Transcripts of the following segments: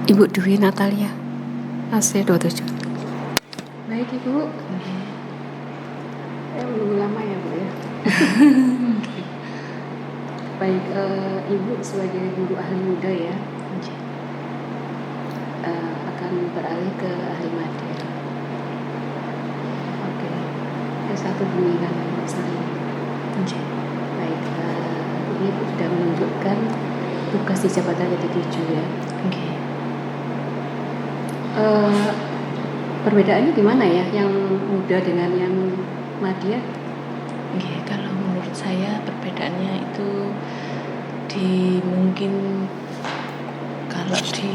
Ibu Dwi Natalia, AC 27. Baik Ibu, menunggu lama ya Bu ya. Baik, Ibu sebagai guru ahli muda ya, akan beralih ke ahli madya. Oke, satu bimbingan saya. Baik, ini Ibu sudah menunjukkan tugas di jabatan yang ke-7 ya. Perbedaannya gimana ya, yang muda dengan yang madya? Kalau menurut saya perbedaannya itu mungkin kalau di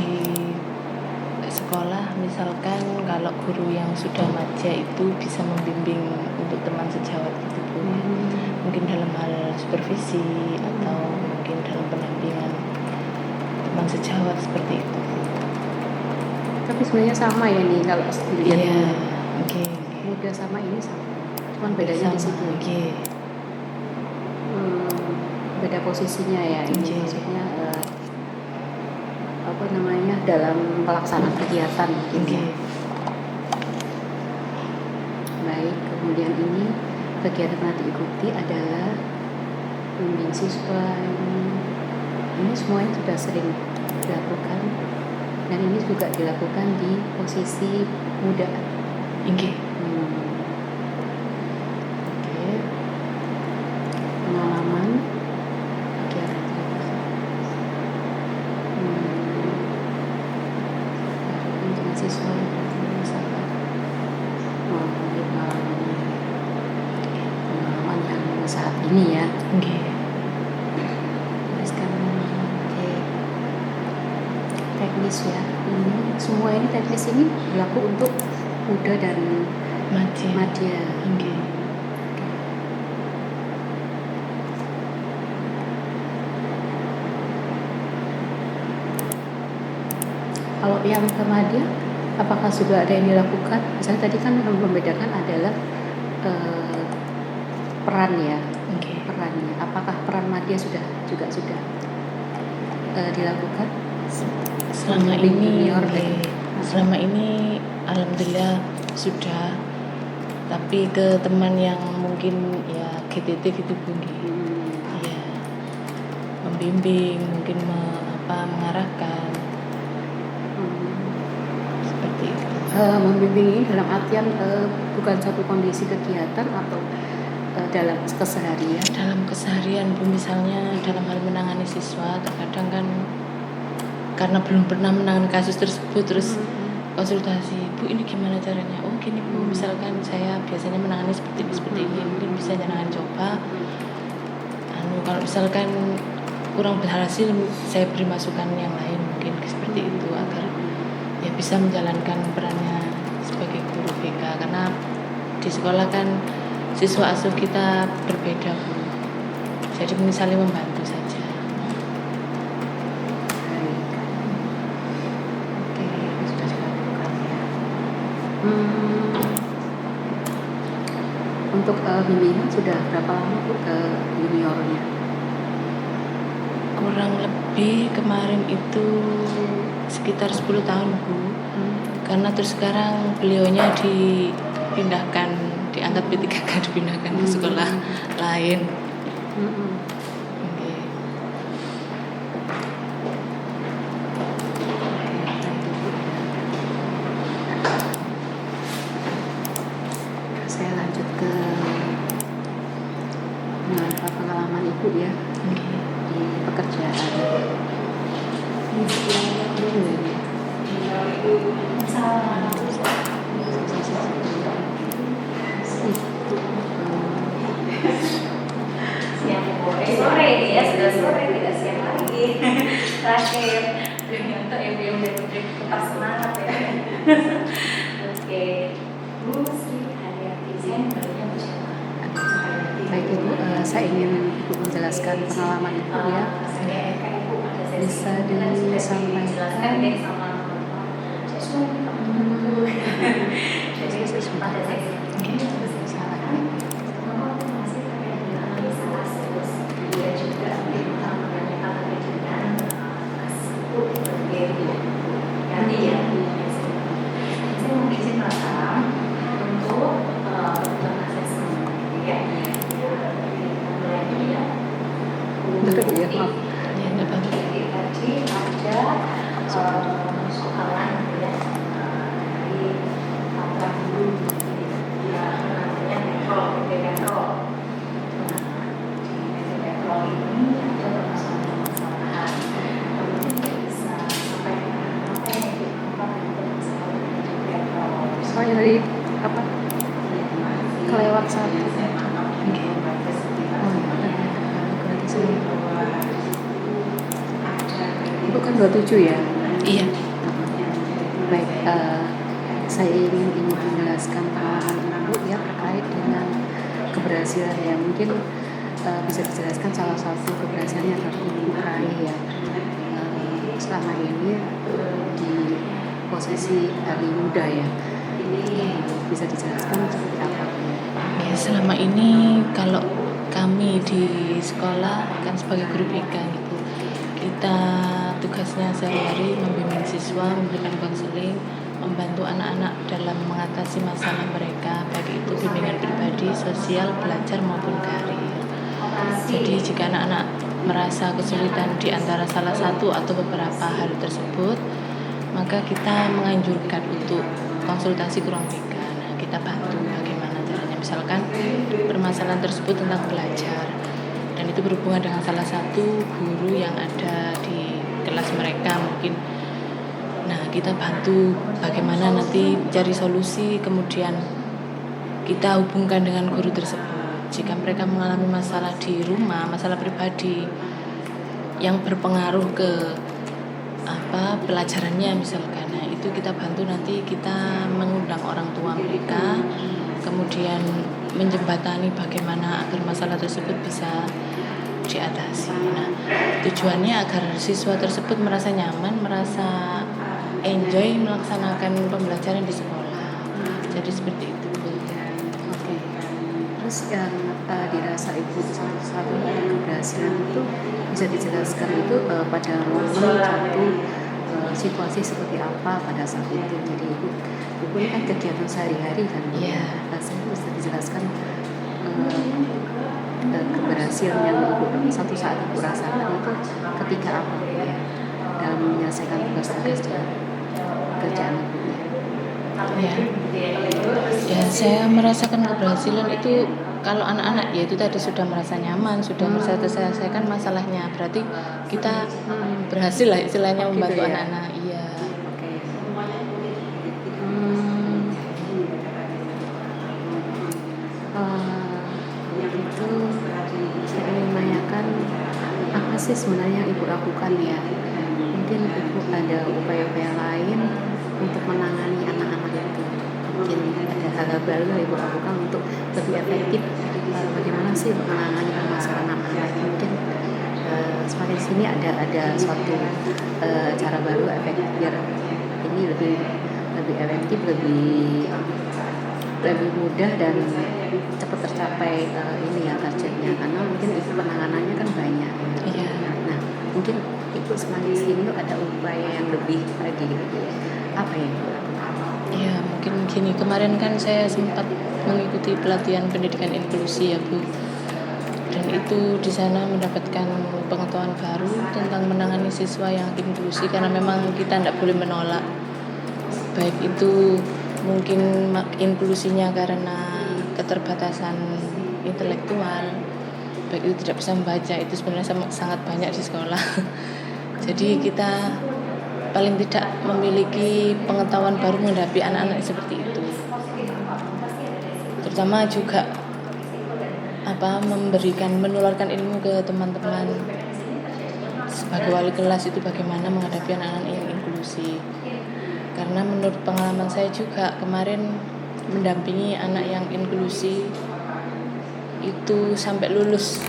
sekolah misalkan kalau guru yang sudah madya itu bisa membimbing untuk teman sejawat gitu Bu. Mungkin dalam hal supervisi atau mungkin dalam pendampingan teman sejawat seperti itu. Tapi sebenarnya sama ya nih kalau dilihat. Iya, muda sama ini sama, cuman bedanya di situ. Beda posisinya ya. Ini maksudnya dalam pelaksanaan kegiatan. Baik, kemudian ini kegiatan yang diikuti adalah membimbing siswa. Ini semuanya sudah sering dilakukan. Dan ini juga dilakukan di posisi muda. Pengalaman dengan siswa misalkan pengalaman yang saat ini ya. Teknis ya. Semua ini teknis ini berlaku untuk muda dan madya. Kalau yang ke madya, apakah juga ada yang dilakukan? Misalnya tadi kan yang membedakan adalah peran ya. Perannya. Apakah peran madya juga sudah dilakukan? Selama ini alhamdulillah sudah, tapi ke teman yang mungkin ya GTT gitu Bu, ya membimbing, mungkin mengarahkan seperti itu. Membimbing ini dalam artian bukan satu kondisi kegiatan atau dalam keseharian? Dalam keseharian Bu, misalnya dalam hal menangani siswa, terkadang kan karena belum pernah menangani kasus tersebut terus konsultasi, Bu ini gimana caranya? Oh gini Bu, misalkan saya biasanya menangani seperti ini, mungkin bisa jangan coba. Kalau misalkan kurang berhasil, saya beri masukan yang lain mungkin seperti itu agar ya bisa menjalankan perannya sebagai guru BK, karena di sekolah kan siswa asuh kita berbeda Bu, jadi misalnya membantu saja. Untuk bimbingan sudah berapa lama Bu ke juniornya? Kurang lebih kemarin itu sekitar 10 tahun Bu. Karena terus sekarang beliaunya diangkat P3K, dipindahkan ke sekolah lain. Saya lanjut ke pengalaman Ibu ya di pekerjaan. Sore ini ya, sudah sore, tidak siang lagi. Terakhir untuk ibu-ibu dan tetap semangat ya. Oke, Bu Sri Haryati, saya barunya bersiapa? Baik Ibu, saya ingin Ibu menjelaskan pengalaman Ibu ya. Bisa disampaikan. dari apa kelewat satu. Oh ya, berarti saya Ibu kan 27 ya. Iya. Baik, saya ingin menjelaskan pengalaman Ibu ya terkait dengan keberhasilan ya. Mungkin bisa dijelaskan salah satu keberhasilan yang telah Ibu raih ya selama ini di posisi ahli muda ya. Bisa dijelaskan seperti apa? Ya, selama ini kalau kami di sekolah kan sebagai guru BK gitu, kita tugasnya sehari-hari membimbing siswa, memberikan konseling, membantu anak-anak dalam mengatasi masalah mereka, baik itu bimbingan pribadi, sosial, belajar maupun karir. Jadi jika anak-anak merasa kesulitan di antara salah satu atau beberapa hal tersebut, maka kita menganjurkan untuk konsultasi ke ruang BK. Nah, kita bantu bagaimana caranya. Misalkan permasalahan tersebut tentang belajar, dan itu berhubungan dengan salah satu guru yang ada di kelas mereka mungkin. Nah, kita bantu bagaimana nanti cari solusi, kemudian kita hubungkan dengan guru tersebut. Jika mereka mengalami masalah di rumah, masalah pribadi yang berpengaruh ke pelajarannya misalkan, nah itu kita bantu, nanti kita mengundang orang tua mereka, kemudian menjembatani bagaimana agar masalah tersebut bisa diatasi. Nah, tujuannya agar siswa tersebut merasa nyaman, merasa enjoy melaksanakan pembelajaran di sekolah. Jadi seperti itu. Oke. Terus yang dirasa Ibu salah satu keberhasilan itu bisa dijelaskan itu pada momen satu situasi seperti apa pada saat itu. Jadi Ibu ini kan kegiatan sehari-hari kan. Iya. Saya bisa dijelaskan keberhasilan yang Ibu satu saat Ibu rasakan itu ketika apa ya dalam menyelesaikan tugas-tugas kerjaan Ibu. Ya, saya merasakan keberhasilan itu kalau anak-anak ya itu tadi sudah merasa nyaman, sudah merasa terselesaikan masalahnya, berarti kita berhasil lah istilahnya membantu gitu ya? anak-anak. Iya. Oke. Itu saya ingin menanyakan apa sih sebenarnya yang Ibu lakukan ya? Mungkin Ibu ada upaya-upaya lain untuk menangani anak-anak itu. Mungkin ada hal-hal baru yang Ibu lakukan untuk lebih efektif. Bagaimana sih menangani permasalahan anak-anak? Mungkin semakin sini ada suatu cara baru efektif biar ini lebih efektif, lebih mudah dan cepat tercapai ini ya targetnya, karena mungkin itu penanganannya kan banyak. Iya. Nah, mungkin Ibu semakin sini ada upaya yang lebih lagi gitu. Apa yang Ibu lakukan? Ya, mungkin gini, kemarin kan saya sempat mengikuti pelatihan pendidikan inklusi ya Bu, dan itu di sana mendapatkan pengetahuan baru tentang menangani siswa yang inklusi, karena memang kita tidak boleh menolak, baik itu mungkin inklusinya karena keterbatasan intelektual, baik itu tidak bisa membaca, itu sebenarnya sangat banyak di sekolah. Jadi kita paling tidak memiliki pengetahuan baru menghadapi anak-anak seperti itu. Terutama juga menularkan ilmu ke teman-teman sebagai wali kelas itu bagaimana menghadapi anak-anak yang inklusi. Karena menurut pengalaman saya juga kemarin mendampingi anak yang inklusi itu sampai lulus,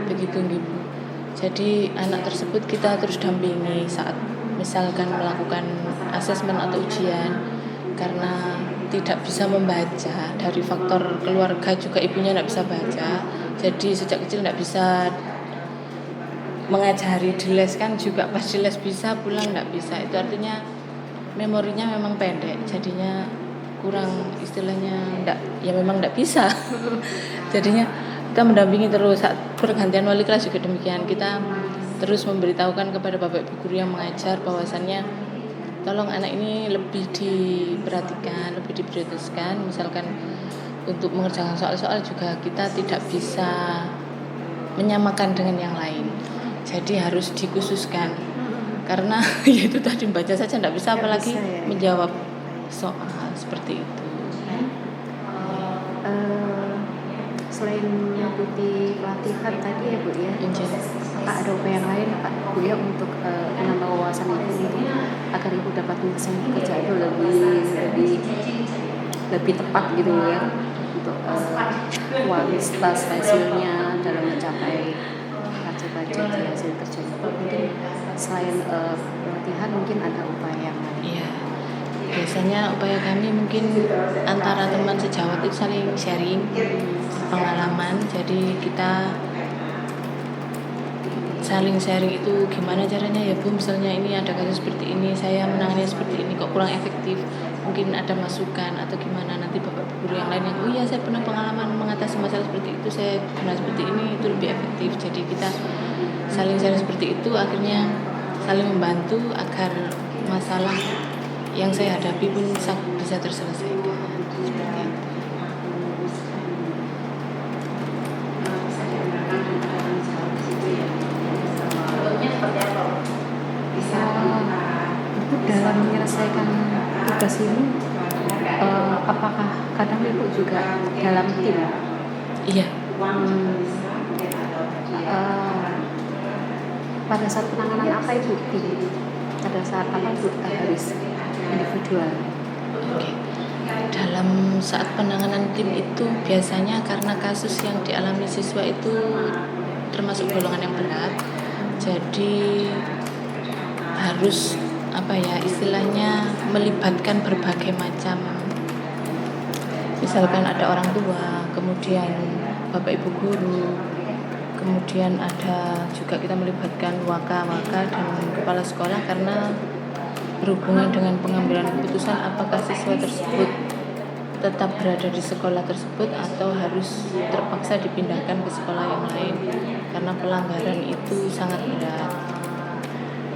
begitu gitu. Jadi anak tersebut kita terus dampingi saat misalkan melakukan asesmen atau ujian, karena tidak bisa membaca, dari faktor keluarga juga ibunya tidak bisa baca, jadi sejak kecil tidak bisa mengajari di les, kan juga pas di les bisa, pulang tidak bisa. Itu artinya memorinya memang pendek, jadinya kurang, istilahnya memang tidak bisa. Jadinya kita mendampingi terus, saat pergantian wali kelas juga demikian, kita terus memberitahukan kepada bapak ibu guru yang mengajar bahwasannya tolong anak ini lebih diperhatikan, lebih diprioritaskan. Misalkan untuk mengerjakan soal-soal juga kita tidak bisa menyamakan dengan yang lain, jadi harus dikhususkan, karena yaitu tadi membaca saja tidak bisa, apalagi menjawab soal seperti itu. Selain mengikuti pelatihan tadi ya Bu ya, Iya. apakah ada upaya yang lain Pak Bu ya untuk menambah wawasan Ibu untuk agar Ibu dapat memesan pekerjaan itu lebih tepat gitu ya, untuk kualitas hasilnya dalam mencapai budget di hasil kerja Ibu. Mungkin selain pelatihan mungkin ada upaya yang lain. Iya. Biasanya upaya kami mungkin antara teman sejawat itu saling sharing pengalaman. Jadi kita saling sharing itu gimana caranya ya Bu, misalnya ini ada kasus seperti ini, saya menangani seperti ini kok kurang efektif, mungkin ada masukan atau gimana. Nanti bapak guru yang lain yang oh iya saya pernah pengalaman mengatasi masalah seperti itu, saya pernah seperti ini, itu lebih efektif. Jadi kita saling sharing seperti itu, akhirnya saling membantu agar masalah yang saya hadapi pun bisa terselesaikan seperti itu. Ibu dalam menyelesaikan tugas ini, apakah kadang Ibu juga dalam tim? Iya. Pada saat penanganan apa Ibu tim? Pada saat apa Ibu harus individual? Oke. Dalam saat penanganan tim itu biasanya karena kasus yang dialami siswa itu termasuk golongan yang berat, jadi harus istilahnya melibatkan berbagai macam, misalkan ada orang tua, kemudian bapak ibu guru, kemudian ada juga kita melibatkan waka dan kepala sekolah, karena berhubungan dengan pengambilan keputusan apakah siswa tersebut tetap berada di sekolah tersebut atau harus terpaksa dipindahkan ke sekolah yang lain karena pelanggaran itu sangat berat.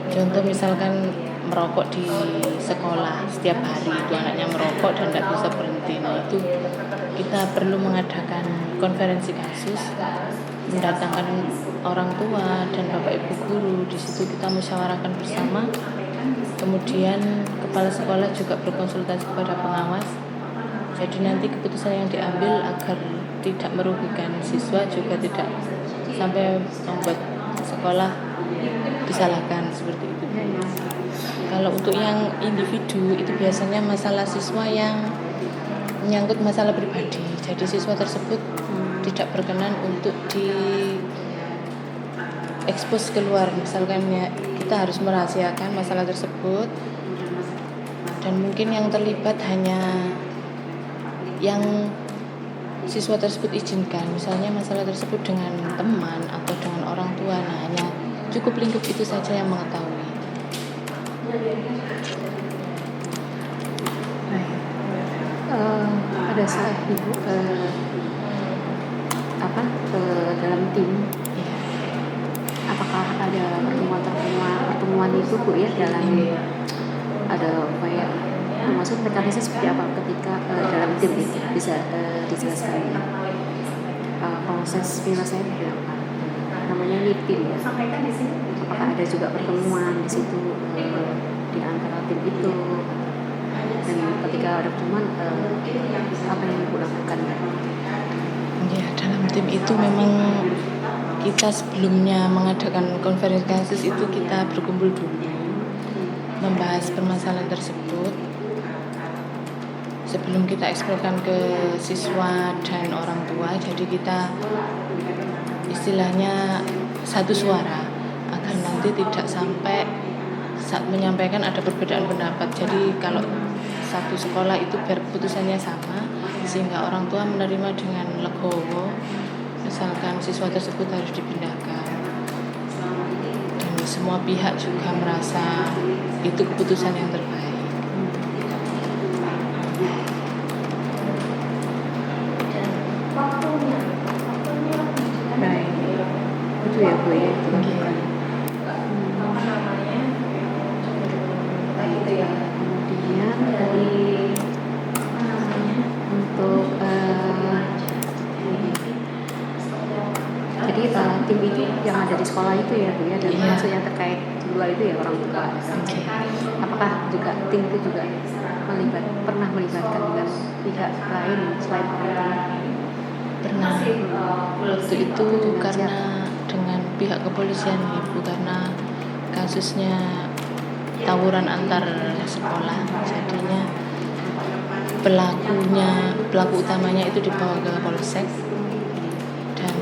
Contoh misalkan merokok di sekolah setiap hari, itu anaknya merokok dan tidak bisa berhenti. Nah itu kita perlu mengadakan konferensi kasus, mendatangkan orang tua dan bapak ibu guru. Di situ kita musyawarahkan bersama. Kemudian kepala sekolah juga berkonsultasi kepada pengawas. Jadi nanti keputusan yang diambil agar tidak merugikan siswa juga tidak sampai membuat sekolah disalahkan seperti itu. Kalau untuk yang individu itu biasanya masalah siswa yang menyangkut masalah pribadi. Jadi siswa tersebut tidak berkenan untuk diekspos keluar. Misalkan ya kita harus merahasiakan masalah tersebut dan mungkin yang terlibat hanya yang siswa tersebut izinkan, misalnya masalah tersebut dengan teman atau dengan orang tua. Nah hanya cukup lingkup itu saja yang mengetahui. Pada saat Ibu dalam tim, apakah ada pertemuan itu Bu ya, dalam ada upaya maksud mekanisme seperti apa ketika dalam tim itu bisa dijelaskan ya? Proses penyelesaian seperti apa? Namanya ini tim ya. Apakah ada juga pertemuan di situ di antara tim itu, dan ketika ada pertemuan apa yang Ibu lakukan? Ya, dalam tim itu memang kita sebelumnya mengadakan konferensi kasus itu kita berkumpul dulu membahas permasalahan tersebut sebelum kita eksplorkan ke siswa dan orang tua. Jadi kita istilahnya satu suara agar nanti tidak sampai saat menyampaikan ada perbedaan pendapat. Jadi kalau satu sekolah itu biar keputusannya sama sehingga orang tua menerima dengan legowo, misalkan siswa tersebut harus dipindahkan dan semua pihak juga merasa itu keputusan yang terbaik. Baik, itu ya Bu ya. Kemudian untuk jadi tim itu yang ada di sekolah itu ya Bu ya, dan maksud yang terkait di luar itu ya orang tua Oke. Apakah juga tim itu juga pernah melibatkan dengan pihak lain selain orang tua? Pernah waktu itu karena dengan pihak kepolisian Ibu, karena kasusnya tawuran antar sekolah, jadinya pelaku utamanya itu dibawa ke polsek dan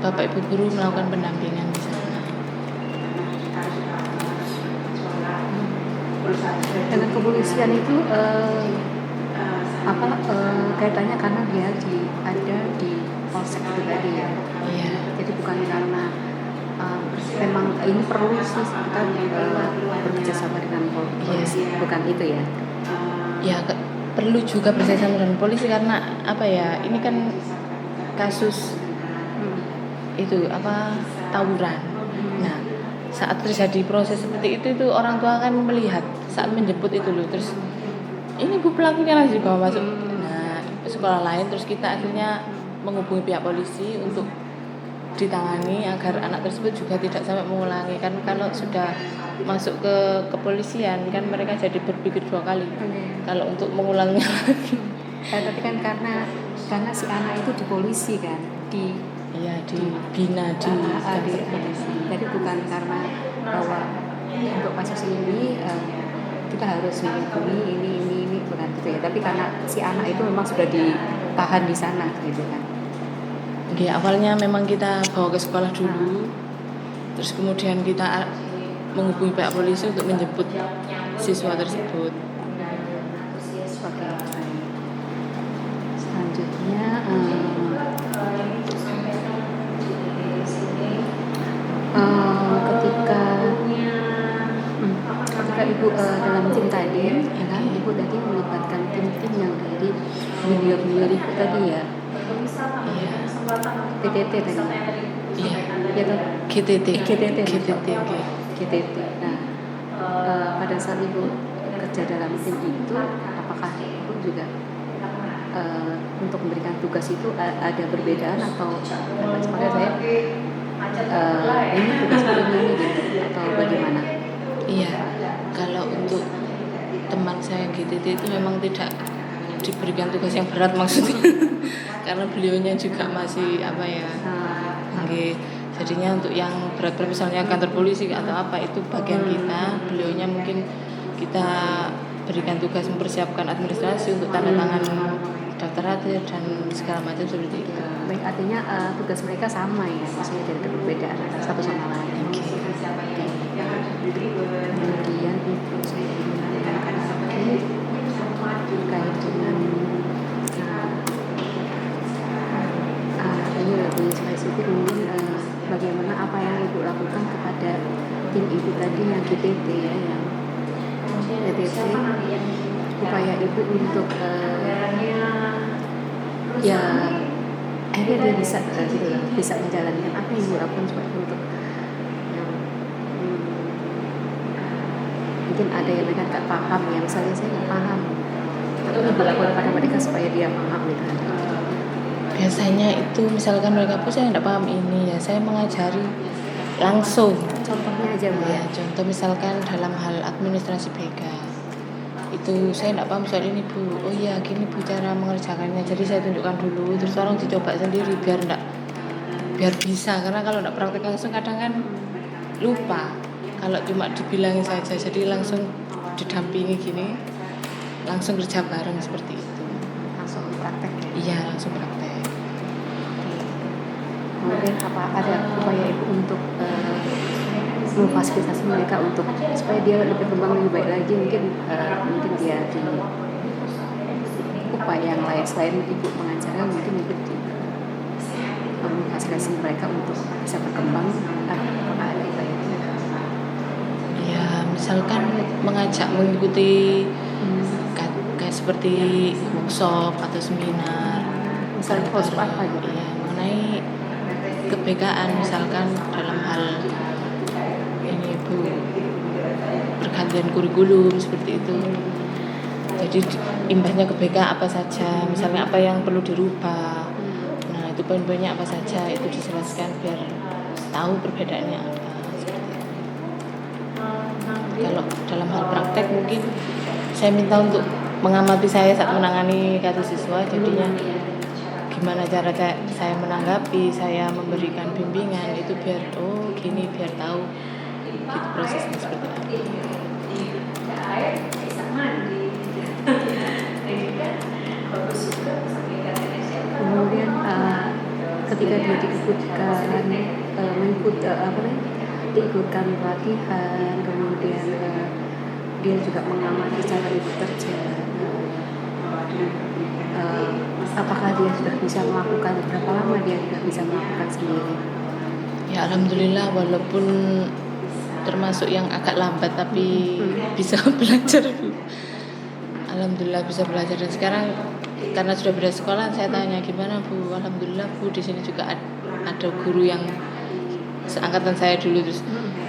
Bapak Ibu guru melakukan pendampingan di sana. Dengan kepolisian itu kaitannya karena dia ada di polsek pribadi ya. Iya. Jadi bukan karena memang ini perlu sih kita bekerja sama dengan polisi, bukan itu ya? Ya perlu juga bekerjasama dengan polisi karena apa ya, ini kan kasus itu tawuran. Nah, saat terjadi proses seperti itu orang tua akan melihat saat menjemput itu loh, terus ini bu pelakunya langsung dibawa masuk sekolah lain, terus kita akhirnya menghubungi pihak polisi untuk ditangani agar anak tersebut juga tidak sampai mengulangi, kan kalau sudah masuk ke kepolisian kan mereka jadi berpikir 2 kali kalau untuk mengulangnya lagi. Tapi kan karena si anak itu di polisi kan, dibina di polisi. Jadi bukan karena bahwa untuk kasus ini kita harus menghubungi ini bukan gitu ya, tapi karena si anak itu memang sudah ditahan di sana gitu kan. Oke, awalnya memang kita bawa ke sekolah dulu, terus kemudian kita menghubungi pihak polisi untuk menjemput siswa tersebut. Oke. Selanjutnya ketika ibu dalam tim tadi, ya kan, ibu tadi melibatkan tim-tim yang dari beliau ibu tadi ya. Iya. PTT tadi. Iya. Ya toh? GTT. Nah, pada saat ibu kerja dalam tim itu, apakah ibu juga untuk memberikan tugas itu ada perbedaan atau sebenarnya saya ini tugas ini gitu atau bagaimana? Iya, kalau untuk teman saya GTT itu memang tidak diberikan tugas yang berat maksudnya karena beliaunya juga masih jadinya untuk yang berat misalnya kantor polisi atau apa itu bagian kita, beliaunya mungkin kita berikan tugas mempersiapkan administrasi untuk tanda tangan daftar hadir dan segala macam seperti itu. Baik, artinya tugas mereka sama ya, maksudnya tidak ada perbedaan satu sama lain. Kemudian itu saya menanyakan lagi terkait dengan ini lebih spesifik mungkin bagaimana apa yang ibu lakukan kepada tim ibu tadi yang GTT ya, yang GTT, upaya ibu untuk akhirnya dia bisa menjalankan apa yang ibu lakukan seperti untuk mungkin ada yang mereka nggak paham ya, misalnya saya nggak paham tapi ibu lakukan pada mereka supaya dia paham gitu. Biasanya itu misalkan mereka pun saya nggak paham ini ya, saya mengajari langsung. Contohnya aja Bu ya. Contoh misalkan dalam hal administrasi BK itu saya nggak paham soal ini Bu, oh iya gini Bu cara mengerjakannya, jadi saya tunjukkan dulu terus tolong dicoba sendiri biar bisa, karena kalau nggak praktek langsung kadang kan lupa kalau cuma dibilangin saja, jadi langsung didampingi gini langsung kerja bareng seperti itu. Langsung praktek ya? Iya langsung praktek. Kemudian apa ada upaya ibu untuk memfasilitasi mereka untuk supaya dia lebih berkembang lebih baik lagi, mungkin dia di upaya yang lain selain ibu mengajarkan, mungkin ibu di memfasilitasi mereka untuk bisa berkembang, apakah ada upaya itu? Ya misalkan mengajak mengikuti kayak seperti workshop atau seminar, misalnya workshop apa gitu? Ya mengenai kebekaan misalkan dalam hal ini Bu, pergantian kurikulum seperti itu, jadi imbasnya ke BK apa saja, misalnya apa yang perlu dirubah, nah itu poin-poinnya apa saja itu dijelaskan biar tahu perbedaannya apa seperti itu. kalau dalam hal praktek mungkin saya minta untuk mengamati saya saat menangani kasus siswa, jadinya gimana cara saya menanggapi, saya memberikan bimbingan itu biar gini, biar tahu gitu prosesnya seperti apa. Kemudian ketika dia diikutkan pelatihan, kemudian dia juga mengamati cara ibu kerja. Apakah dia sudah bisa melakukan, berapa lama dia sudah bisa melakukan sendiri? Ya alhamdulillah, walaupun termasuk yang agak lambat tapi bisa belajar Bu. Alhamdulillah bisa belajar, dan sekarang karena sudah beda sekolah saya tanya gimana Bu. Alhamdulillah Bu, di sini juga ada guru yang seangkatan saya dulu, terus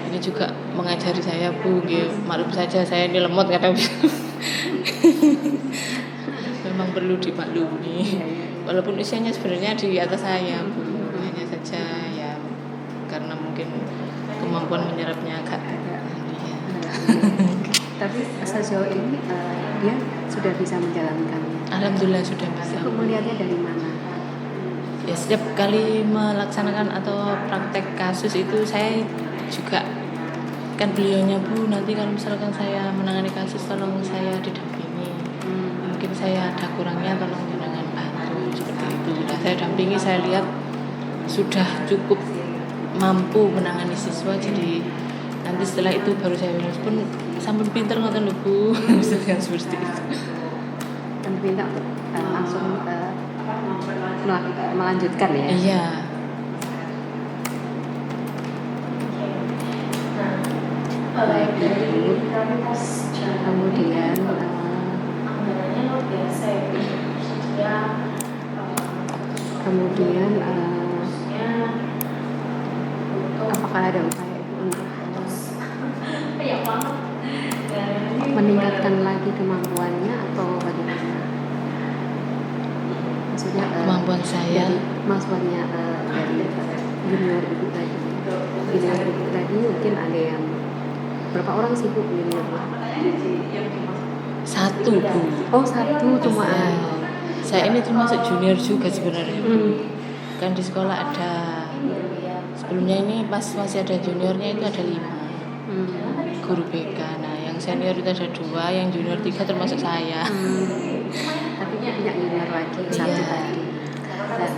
ini juga mengajari saya Bu. Maklum saja saya ini lemot kadang memang perlu dimaklumi walaupun usianya sebenarnya di atas saya Bu, hanya saja ya karena mungkin kemampuan menyerapnya agak ya. Tapi sejauh ini dia sudah bisa menjalankannya. Alhamdulillah sudah bisa. Aku melihatnya dari mana? Ya setiap kali melaksanakan atau praktek kasus itu saya juga kan beliaunya Bu, nanti kalau misalkan saya menangani kasus tolong saya didampingi, mungkin saya ada kurangnya tolong jangan bantu seperti itu. Nah saya dampingi, saya lihat sudah cukup mampu menangani siswa, jadi nanti setelah itu baru saya lulus pun sampun pinter ngoten lho Bu. Misalnya seperti itu. Dan minta untuk langsung melanjutkan ya. Iya. Baik Ibu. Kemudian apakah ada upaya Ibu untuk meningkatkan lagi kemampuannya atau bagaimana? Maksudnya Kemampuan saya dari kemampuannya dari junior Ibu tadi. Junior Ibu tadi mungkin ada yang berapa orang sih Bu junior? satu Bu. Oh satu cuma. Saya ini termasuk junior juga sebenarnya. Kan di sekolah ada, sebelumnya ini pas masih ada juniornya itu ada 5 guru BK. Nah yang senior itu ada 2, yang junior 3 termasuk saya. Tapi punya junior lagi satu tadi. Dan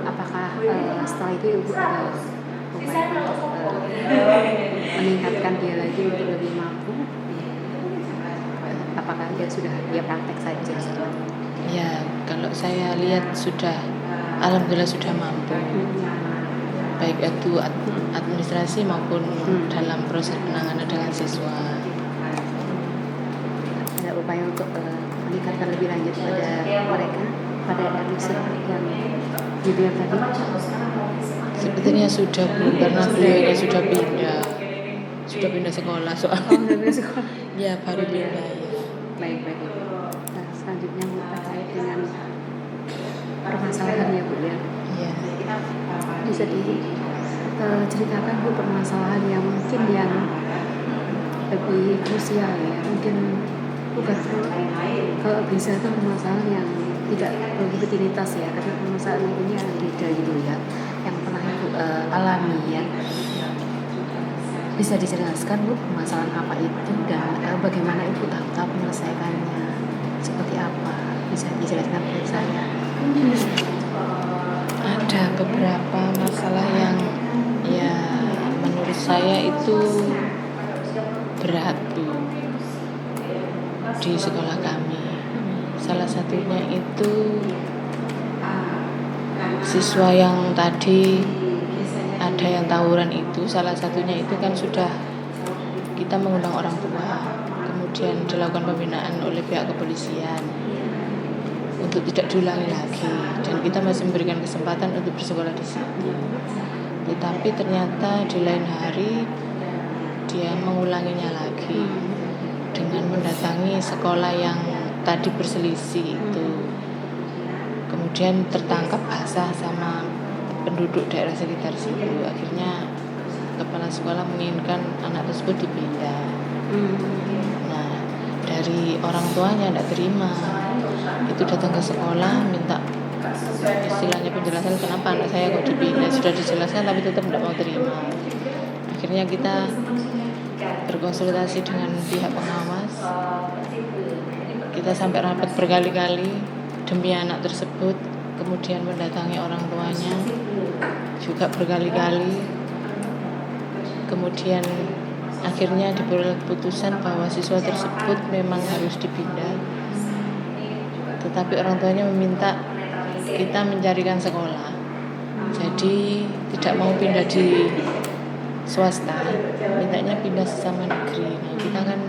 apakah setelah itu Ibu ada upaya untuk meningkatkan dia lagi untuk lebih mampu? Apakah dia praktek saja? Ya kalau saya lihat sudah, alhamdulillah sudah mampu, baik itu administrasi maupun dalam proses penanganan dengan siswa. Ada upaya untuk meningkatkan lebih lanjut pada mereka, pada seperti yang junior tadi? Sebetulnya sudah Bu, karena beliau sudah pindah sekolah soalnya. Ya baru pindah ya. Baik. Nah, selanjutnya terkait dengan permasalahan ya Bu ya. Iya. Bisa ceritakan Bu permasalahan yang mungkin yang lebih krusial ya. Mungkin bukan kalau bisa itu permasalahan yang tidak rutinitas ya, tapi permasalahan ini yang beda gitu ya, yang pernah Ibu alami ya. Bisa dijelaskan Bu permasalahan apa itu dan bagaimana Ibu tahap menyelesaikannya seperti apa? Bisa dijelaskan kepada saya? Ada beberapa masalah yang ya menurut saya itu berat Bu di sekolah kami. Salah satunya itu siswa yang tadi ada yang tawuran itu, salah satunya itu kan sudah kita mengundang orang tua, kemudian dilakukan pembinaan oleh pihak kepolisian untuk tidak diulangi lagi, dan kita masih memberikan kesempatan untuk bersekolah di situ. Tetapi ternyata di lain hari dia mengulanginya lagi dengan mendatangi sekolah yang tadi berselisih itu. Kemudian tertangkap basah sama penduduk daerah sekitar situ. Akhirnya kepala sekolah menginginkan anak tersebut dipindah. Nah, dari orang tuanya tidak terima, itu datang ke sekolah minta istilahnya penjelasan kenapa anak saya kok dipindah. Sudah dijelaskan tapi tetap tidak mau terima. Akhirnya kita berkonsultasi dengan pihak pengawas. Kita sampai rapat berkali-kali demi anak tersebut, kemudian mendatangi orang tuanya juga berkali-kali. Kemudian akhirnya diperoleh keputusan bahwa siswa tersebut memang harus dipindah. Tetapi orang tuanya meminta kita mencarikan sekolah. Jadi tidak mau pindah di swasta, mintanya pindah sesama negeri. Nah, kita kan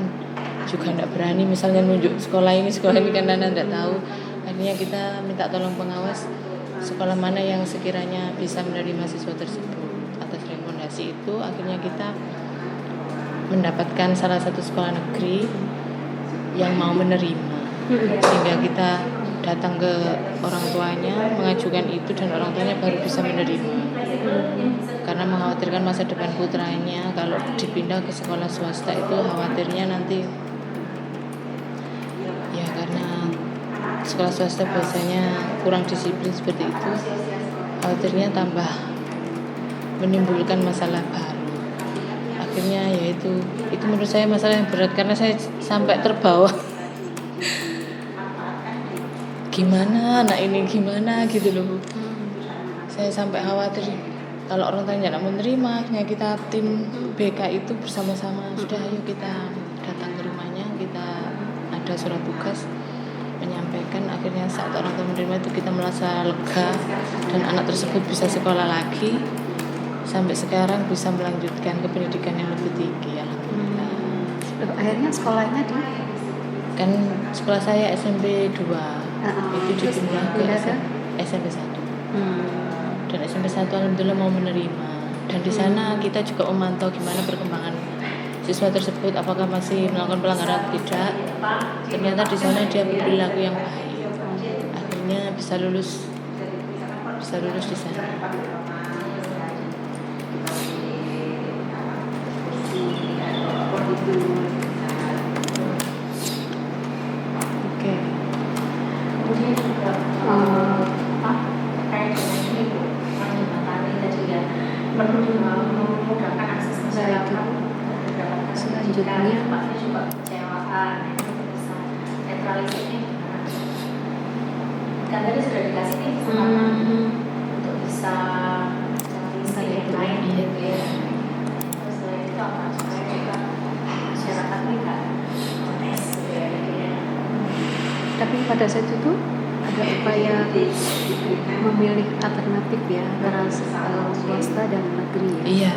juga tidak berani misalnya nunjuk sekolah ini kan Nana tidak tahu. Akhirnya kita minta tolong pengawas sekolah mana yang sekiranya bisa menerima siswa tersebut. Atas rekomendasi itu akhirnya kita mendapatkan salah satu sekolah negeri yang mau menerima, sehingga kita datang ke orang tuanya mengajukan itu dan orang tuanya baru bisa menerima, karena mengkhawatirkan masa depan putranya. Kalau dipindah ke sekolah swasta itu khawatirnya nanti ya, karena sekolah swasta biasanya kurang disiplin seperti itu, khawatirnya tambah menimbulkan masalah baru. Akhirnya yaitu itu menurut saya masalah yang berat, karena saya sampai terbawa gimana anak ini gimana gitu loh. Saya sampai khawatir kalau orang tuanya tidak menerima. Akhirnya kita tim BK itu bersama-sama sudah, ayo kita datang ke rumahnya, kita ada surat tugas menyampaikan. Akhirnya saat orang tua menerima itu kita merasa lega dan anak tersebut bisa sekolah lagi sampai sekarang, bisa melanjutkan ke pendidikan yang lebih tinggi. Alhamdulillah. Akhirnya sekolahnya di Kan sekolah saya SMP 2 itu dipindah ke SMP 1. Dan SMP 1 alhamdulillah mau menerima. Dan di sana kita juga memantau gimana perkembangan siswa tersebut, apakah masih melakukan pelanggaran atau tidak. Ternyata di sana dia berperilaku yang baik. Akhirnya bisa lulus di sana. Oke. Kemudian juga terkait dengan ini Bu, jembatan ini tadi ya, perlu juga memudahkan akses masyarakat mendapatkan Selanjutnya, tapi juga kecewaan itu bisa netralisir ini gimana? Kan tadi sudah dikasih nih kesempatan untuk bisa cari yang lain gitu ya. Terus selain itu apa? Supaya juga masyarakat ini nggak protes gitu ya. tapi pada saat itu ada upaya memilih alternatif ya antara swasta dan negeri ya. Iya.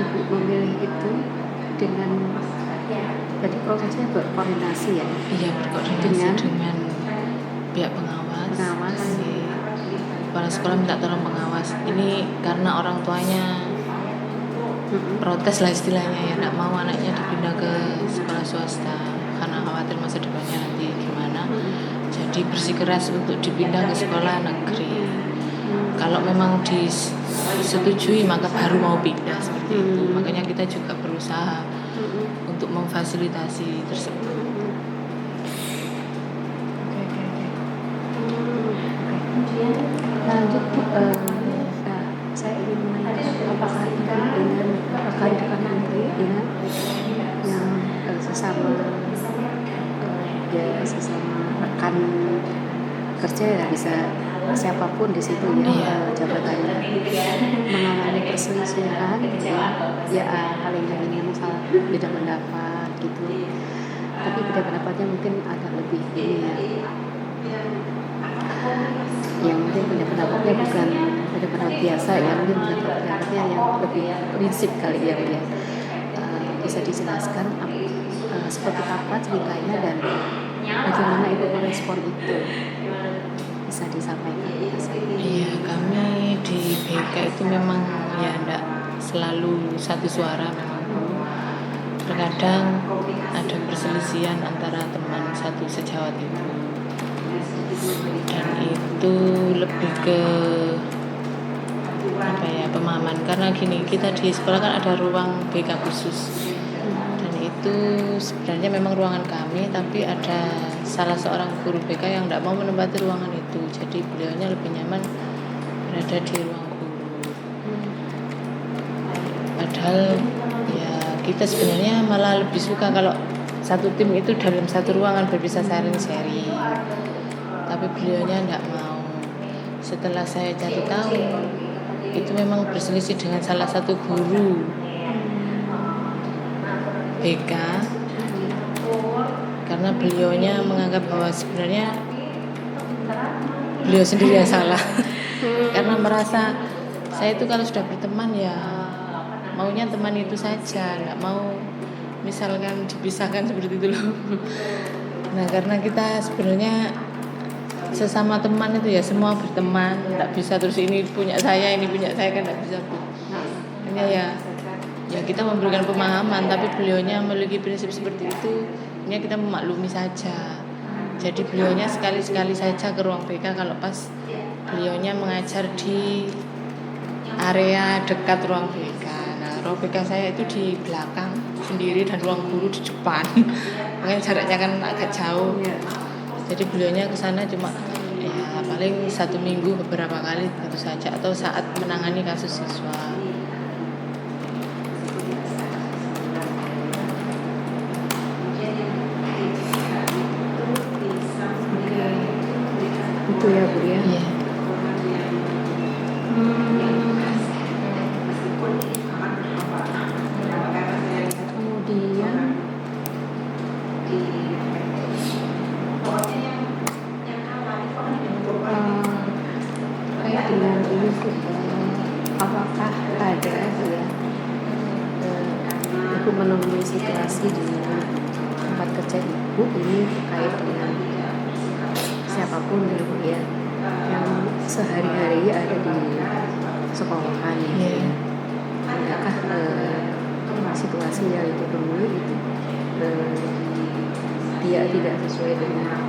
Ibu memilih itu dengan berarti prosesnya berkoordinasi ya. Iya, berkoordinasi dengan pihak pengawas. Si kepala sekolah minta tolong pengawas. Ini karena orang tuanya protes lah istilahnya ya, tidak mau anaknya dipindah ke sekolah swasta karena khawatir masa depannya nanti gimana. Jadi bersikeras untuk dipindah ke sekolah negeri. Kalau memang disetujui maka baru mau pindah seperti itu. Makanya kita juga berusaha untuk memfasilitasi tersebut. Lanjut Bu, saya ingin menanyakan apakah itu dengan rekan-rekan menteri dengan yang sesama rekan kerja ya, bisa siapapun di situ ya, jabatannya mengalami perselisihan ya, hal yang masalah beda pendapat gitu, tapi beda pendapatnya mungkin agak lebih ini ya, yang mungkin beda pendapatnya bukan beda pendapat biasa ya, mungkin beda pendapatnya yang lebih prinsip kali ya, bisa dijelaskan seperti apa ceritanya dan bagaimana ibu merespon itu, bisa disampaikan. Iya, kami di BK itu memang ya tidak selalu satu suara memang. Terkadang ada perselisihan antara teman satu sejawat itu, dan itu lebih ke pemahaman. Karena gini, kita di sekolah kan ada ruang BK khusus, dan itu itu sebenarnya memang ruangan kami, tapi ada salah seorang guru BK yang tidak mau menempati ruangan itu, jadi beliaunya lebih nyaman berada di ruang guru. Padahal ya kita sebenarnya malah lebih suka kalau satu tim itu dalam satu ruangan berpisah sharing-sharing, tapi beliaunya tidak mau. Setelah saya cari tahu, itu memang berselisih dengan salah satu guru BK, karena beliaunya menganggap bahwa sebenarnya beliau sendiri yang salah. Karena merasa saya itu kalau sudah berteman ya maunya teman itu saja, nggak mau misalkan dipisahkan seperti itu loh. Nah, karena kita sebenarnya sesama teman itu ya semua berteman, nggak bisa terus ini punya saya kan nggak bisa Bu. Hanya ya kita memberikan pemahaman, tapi beliaunya memiliki prinsip seperti itu, ini kita memaklumi saja. Jadi beliaunya sekali-sekali saja ke ruang BK kalau pas beliaunya mengajar di area dekat ruang BK. Nah, ruang BK saya itu di belakang sendiri dan ruang guru di depan. Makanya jaraknya kan agak jauh. Jadi beliaunya ke sana cuma ya paling 1 minggu beberapa kali itu saja, atau saat menangani kasus siswa. Itu ya Bu ya. Iya. Kemudian kayak dengan ini Bu, apakah ada ya Ibu menemui situasi di tempat kerja Ibu ini terkait dengan siapapun ya Bu ya, yang sehari-hari ada di sekolahan ya. Adakah situasi yang Ibu temui itu dia tidak sesuai dengan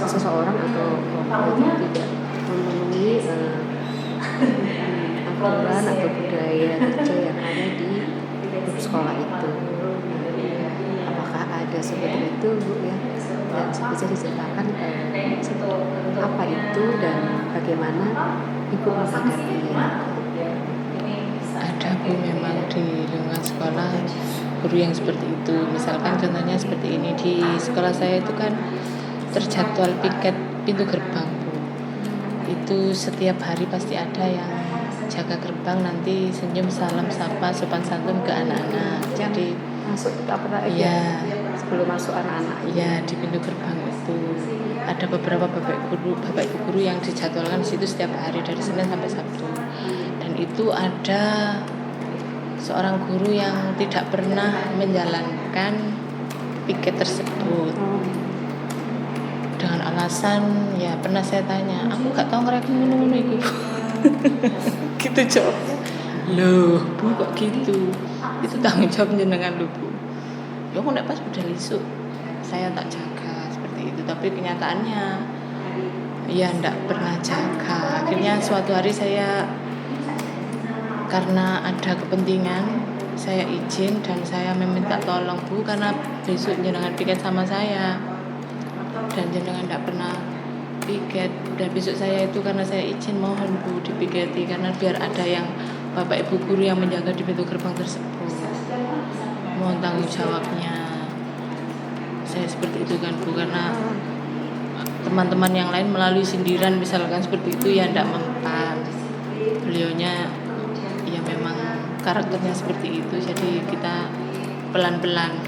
seseorang atau kelompok itu tidak memenuhi aturan atau budaya kerja yang ada di grup sekolah itu? Apakah ada seperti itu Bu ya? Dan bisa diceritakan apa itu dan bagaimana Ibu menghadapinya? Ada Bu, memang di lingkungan sekolah guru yang seperti itu. Misalkan contohnya seperti ini, di sekolah saya itu kan terjadwal piket pintu gerbang Bu. Itu setiap hari pasti ada yang jaga gerbang, nanti senyum, salam, sapa, sopan santun ke anak-anak. Jadi masuk apa ya sebelum masuk anak-anak ya di pintu gerbang itu ada beberapa bapak ibu guru yang dijadwalkan di situ setiap hari dari Senin sampai Sabtu. Dan itu ada seorang guru yang tidak pernah menjalankan piket tersebut dengan alasan ya pernah saya tanya, aku gak tahu ngerek ngono-ngono iku. Gitu jawabnya. Loh Bu, kok gitu? Itu tanggung jawab jenengan lho Bu. Ya aku nek pas budal isuk saya tak jaga seperti itu, tapi kenyataannya ya ndak pernah jaga. Akhirnya suatu hari saya karena ada kepentingan saya izin dan saya meminta tolong Bu, karena besok jenengan piket sama saya dan jenengan ndak pernah piket, dan besok saya itu karena saya izin mohon Bu dipiketi, karena biar ada yang bapak ibu guru yang menjaga di pintu gerbang tersebut, mohon tanggung jawabnya. Saya seperti itu kan Bu, karena teman-teman yang lain melalui sindiran misalkan seperti itu ya ndak mempan. Beliaunya ya memang karakternya seperti itu, jadi kita pelan-pelan.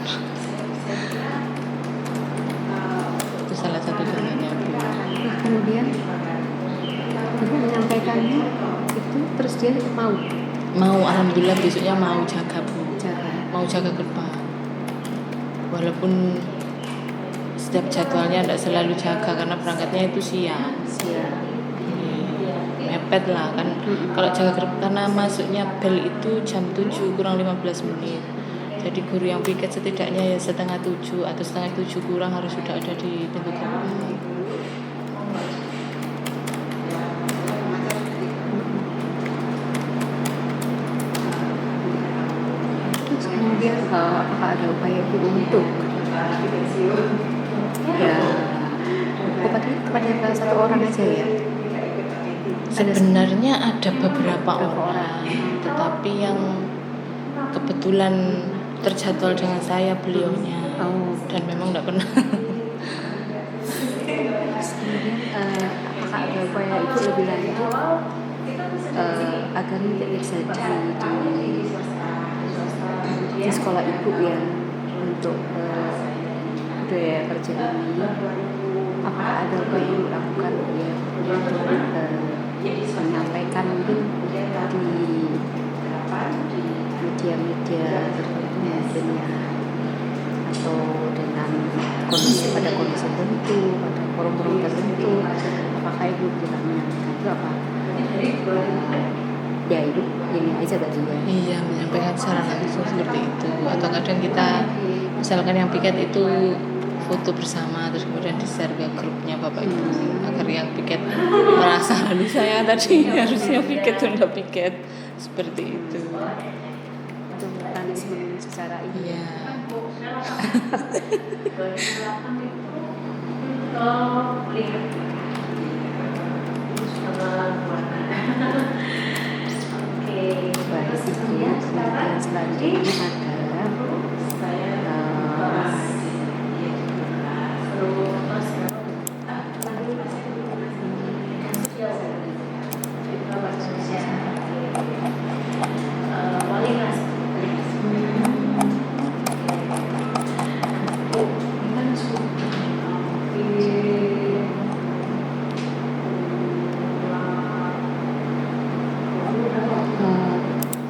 Itu salah satu contohnya Bu. Nah, kemudian Ibu menyampaikannya itu, terus dia mau Alhamdulillah besoknya mau jaga Bu, mau jaga gerbang, walaupun setiap jadwalnya tidak selalu jaga karena berangkatnya itu siang. Mepet lah kan. Kalau jaga gerbang karena masuknya bel itu jam 7 kurang 15 menit. Jadi guru yang piket setidaknya ya 6:30 atau 6:30 kurang harus sudah ada di pintu gerbang. Terus kemudian apakah ada upaya ibu untuk ya kepada satu orang aja ya? Sebenarnya ada beberapa orang, tetapi yang kebetulan terjadwal dengan saya beliaunya, dan memang tidak pernah. Kemudian apakah ada upaya ibu lebih lanjut agar tidak terjadi di sekolah ibu ya untuk budaya kerja ini? Apakah ada upaya yang dilakukan ya untuk menyampaikan mungkin di media-media tertentu mungkin ya, atau dengan pada kondisi tertentu, pada forum-forum tertentu? Apakah ibu bisa menyampaikan itu apa? Ya ibu ini aja tadi ya. Iya, menyampaikan secara langsung seperti itu. Atau kadang kita misalkan yang piket itu foto bersama, terus kemudian di-share ke grupnya Bapak Ibu agar yang piket merasa lalu saya tadi harusnya piket tunda piket seperti itu. Itu mekanisme secara ini. Iya. Baik itu kemudian selanjutnya ada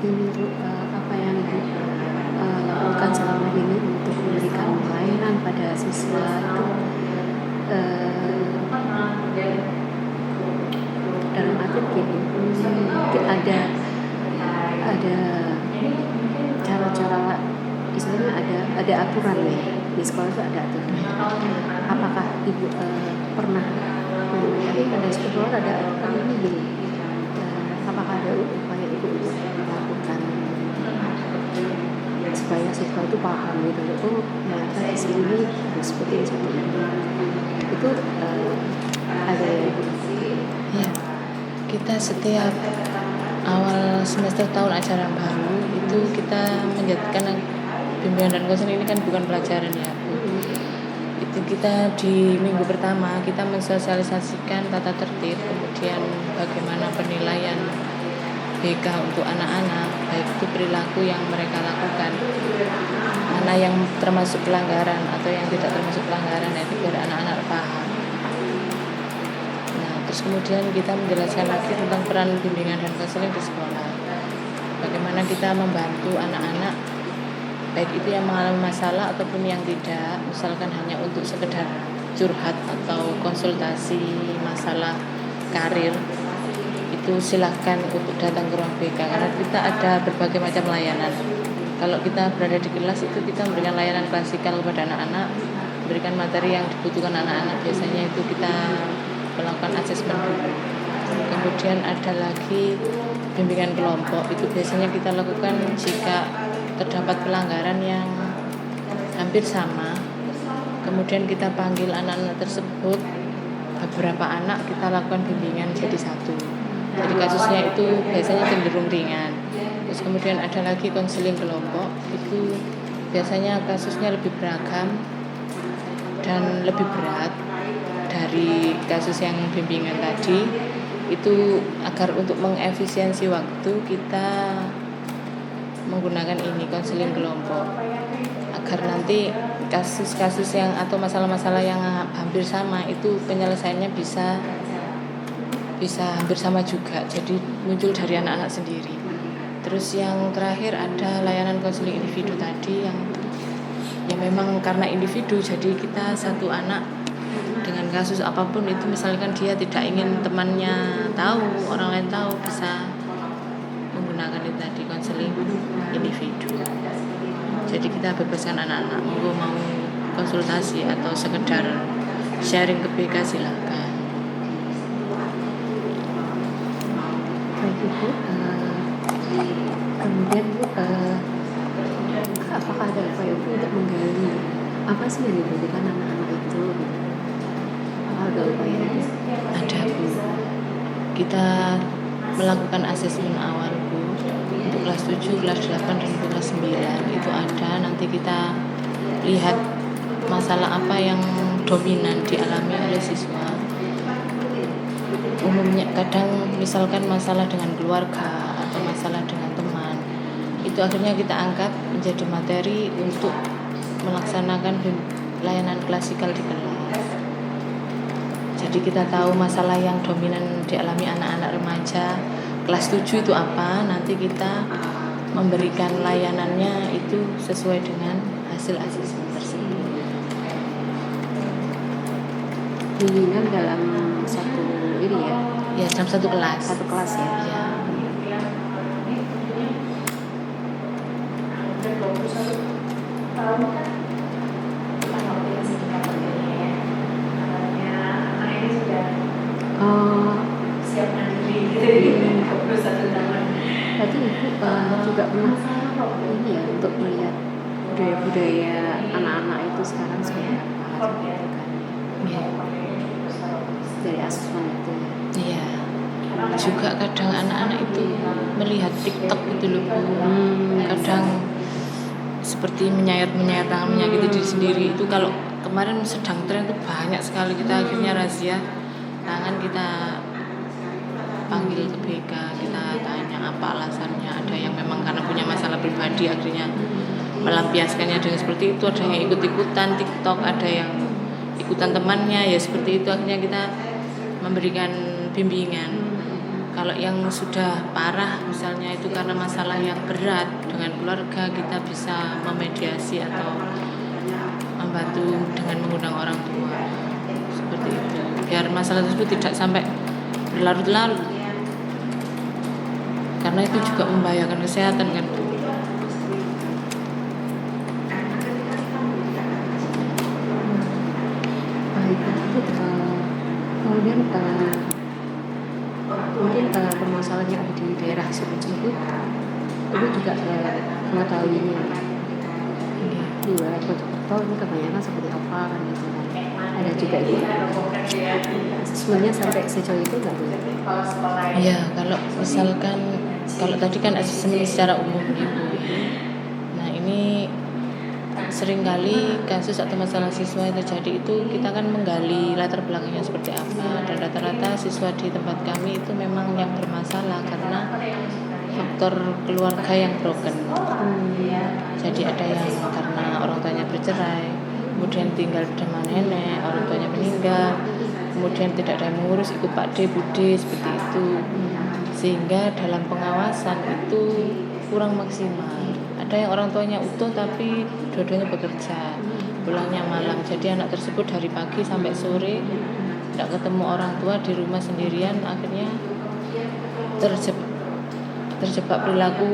ini Bu, apa yang ibu lakukan selama ini untuk memberikan pelayanan pada siswa itu dalam arti begini, mungkin ada cara-cara, istilahnya ada aturan ya di sekolah itu ada aturan. Apakah ibu pernah tapi pada sekolah ada aturan ini gini, apakah ada upaya ibu untuk melakukan supaya siswa itu paham gitu, oh ternyata di sini harus seperti ini itu ada ya ibu? Ya, kita setiap awal semester tahun ajaran baru itu kita menjadikan bimbingan dan konseling ini kan bukan pelajaran ya Bu. Itu kita di minggu pertama kita mensosialisasikan tata tertib, kemudian bagaimana penilaian BK untuk anak-anak, baik itu perilaku yang mereka lakukan, mana yang termasuk pelanggaran atau yang tidak termasuk pelanggaran, itu biar anak-anak paham. Nah, terus kemudian kita menjelaskan lagi tentang peran bimbingan dan konseling di sekolah. Bagaimana kita membantu anak-anak, baik itu yang mengalami masalah ataupun yang tidak, misalkan hanya untuk sekedar curhat atau konsultasi masalah karir, itu silahkan untuk datang ke ruang BK karena kita ada berbagai macam layanan. Kalau kita berada di kelas itu kita memberikan layanan klasikal kepada anak-anak, memberikan materi yang dibutuhkan anak-anak, biasanya itu kita melakukan asesmen dulu. Kemudian ada lagi bimbingan kelompok, itu biasanya kita lakukan jika terdapat pelanggaran yang hampir sama, kemudian kita panggil anak-anak tersebut, beberapa anak kita lakukan bimbingan jadi satu. Jadi kasusnya itu biasanya cenderung ringan. Terus kemudian ada lagi konseling kelompok, itu biasanya kasusnya lebih beragam dan lebih berat dari kasus yang bimbingan tadi. Itu agar untuk mengefisiensi waktu kita menggunakan ini konseling kelompok, agar nanti kasus-kasus yang atau masalah-masalah yang hampir sama itu penyelesaiannya bisa hampir sama juga, jadi muncul dari anak-anak sendiri. Terus yang terakhir ada layanan konseling individu tadi yang memang karena individu, jadi kita satu anak dengan kasus apapun itu, misalkan dia tidak ingin temannya tahu, orang lain tahu, bisa menggunakan itu tadi konseling individu. Jadi kita bebaskan anak-anak, mau konsultasi atau sekedar sharing ke BK silakan. Baik Ibu, kemudian Bu, apakah ada upaya untuk menggali apa sih yang dibutuhkan anak-anak itu? Apakah ada upaya itu? Ada Bu, kita melakukan asesmen awal Bu untuk kelas 7, kelas 8 dan kelas 9 itu ada. Nanti kita lihat masalah apa yang dominan dialami oleh siswa. Umumnya kadang misalkan masalah dengan keluarga atau masalah dengan teman, itu akhirnya kita angkat menjadi materi untuk melaksanakan layanan klasikal di kelas. Jadi kita tahu masalah yang dominan dialami anak-anak remaja kelas 7 itu apa, nanti kita memberikan layanannya itu sesuai dengan hasil asesmen tersebut. Bimbingan dalam satu ini Ya, dalam satu kelas. satu kelas ya. Ya. Oh, Siapkan diri gitu di 21 tahun. berarti ibu juga pernah ini ya untuk melihat budaya-budaya anak-anak itu sekarang seperti apa gitu kan? Iya. Dari asesmen itu ya. Iya. Juga kadang anak-anak itu melihat TikTok gitu loh Bu. Kadang seperti menyayat tangan menyakiti diri sendiri. Itu kalau kemarin sedang tren itu banyak sekali, kita akhirnya razia tangan, kita panggil ke BK, kita tanya apa alasannya. Ada yang memang karena punya masalah pribadi akhirnya melampiaskannya dengan seperti itu. Ada yang ikut-ikutan TikTok, ada yang ikutan temannya ya seperti itu. Akhirnya kita memberikan bimbingan. Kalau yang sudah parah misalnya itu karena masalah yang berat dengan keluarga, kita bisa memediasi atau membantu dengan mengundang orang tua seperti itu, biar masalah tersebut tidak sampai berlarut-larut, karena itu juga membahayakan kesehatan kan Bu. Baik, itu kemudian mungkin permasalahan yang ada di daerah tersebut ibu juga mengetahuinya di wilayah Mojokerto ini kebanyakan seperti apa kan gitu kan, ada juga itu asesmennya sampai sejauh itu nggak Bu? Ya, kalau misalkan kalau tadi kan asesmen secara umum Ibu. Nah, ini seringkali kasus atau masalah siswa yang terjadi itu kita kan menggali latar belakangnya seperti apa, dan rata-rata siswa di tempat kami itu memang yang bermasalah karena faktor keluarga yang broken. Jadi ada yang karena orang tuanya bercerai, kemudian tinggal bersama nenek, orang tuanya meninggal, kemudian tidak ada yang mengurus, ikut Pak D, Bude seperti itu, sehingga dalam pengawasan itu kurang maksimal. Ada yang orang tuanya utuh tapi dua-duanya bekerja, pulangnya malam, jadi anak tersebut dari pagi sampai sore tidak ketemu orang tua, di rumah sendirian, akhirnya terjebak perilaku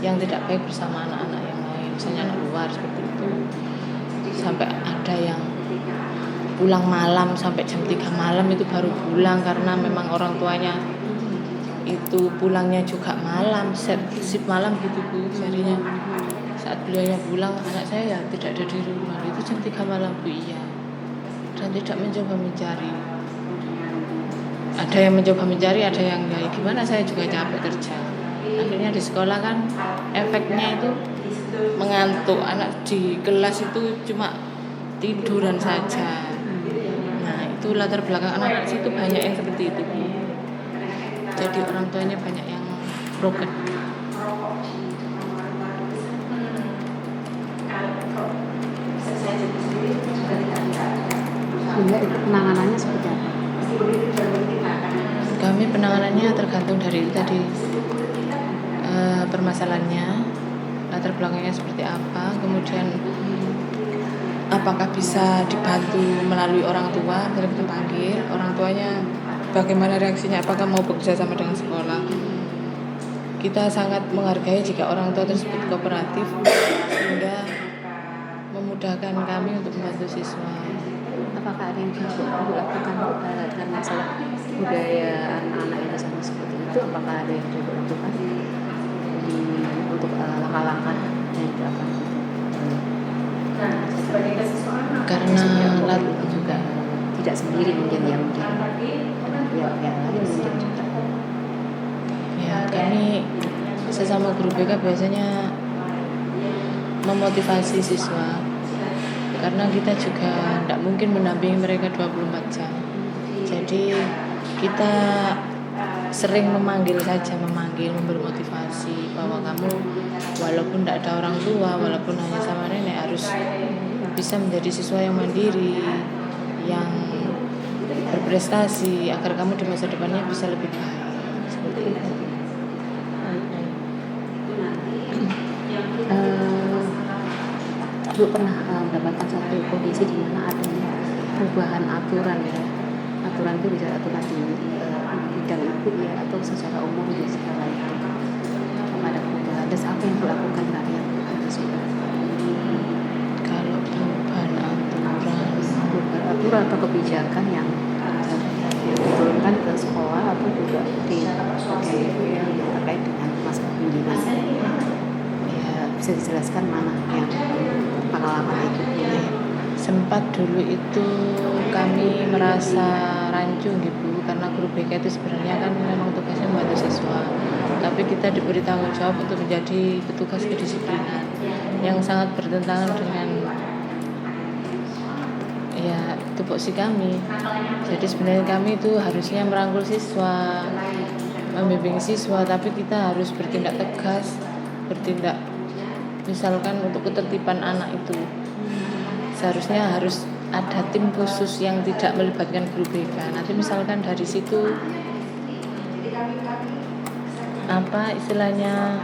yang tidak baik bersama anak-anak yang lain, misalnya anak luar seperti itu. Sampai ada yang pulang malam sampai jam 3 malam itu baru pulang, karena memang orang tuanya itu pulangnya juga malam, shift malam gitu Bu. Jadinya saat beliaunya pulang, anak saya ya tidak ada di rumah, itu jam 3 malam Bu. Iya, dan tidak mencoba mencari. Ada yang mencoba mencari, ada yang ya gimana, saya juga capek kerja. Akhirnya di sekolah kan efeknya itu mengantuk, anak di kelas itu cuma tiduran saja. Nah, itu latar belakang anak situ banyak yang seperti itu Bu. Jadi orang tuanya banyak yang broken. Sehingga itu penanganannya seperti apa? Kami penanganannya tergantung dari tadi permasalahannya, latar belakangnya seperti apa, kemudian apakah bisa dibantu melalui orang tua. Jadi kita panggil orang tuanya, bagaimana reaksinya, apakah mau bekerja sama dengan sekolah. Kita sangat menghargai jika orang tua tersebut kooperatif, sehingga memudahkan kami untuk membantu siswa. Apakah ada yang bisa Ibu lakukan dengan masalah budaya anak-anak yang sama seperti itu? Apakah ada yang Ibu lakukan untuk untuk langkah-langkah yang dilakukan untuk sebagai kesiswaan Karena itu juga tidak sendiri mungkin ya, mungkin dengan pihak-pihak lain mungkin juga. ya kami sesama guru BK biasanya memotivasi siswa, karena kita juga tidak mungkin mendampingi mereka 24 jam. Jadi kita sering memanggil, memberi motivasi bahwa kamu walaupun tidak ada orang tua, walaupun hanya sama nenek, harus bisa menjadi siswa yang mandiri, yang berprestasi agar kamu di masa depannya bisa lebih baik. Seperti itu. Ibu pernah mendapatkan satu kondisi di mana adanya perubahan aturan ya. Aturan itu bisa aturan di bidang ibu ya, atau secara umum di segala itu. Ada perubahan. Terus apa yang dilakukan rakyat sudah? Kalau perubahan aturan atau kebijakan yang diturunkan ke sekolah atau juga di yang terkait dengan masalah pembinaan, ya bisa dijelaskan mana yang pengalaman itu? Sempat dulu itu kami merasa rancu gitu, karena guru BK itu sebenarnya kan memang tugasnya membantu siswa, tapi kita diberi tanggung jawab untuk menjadi petugas kedisiplinan yang sangat bertentangan dengan ya tupoksi kami. Jadi sebenarnya kami itu harusnya merangkul siswa, membimbing siswa, tapi kita harus bertindak tegas, bertindak misalkan untuk ketertiban anak itu seharusnya harus ada tim khusus yang tidak melibatkan guru BK. Nanti misalkan dari situ apa istilahnya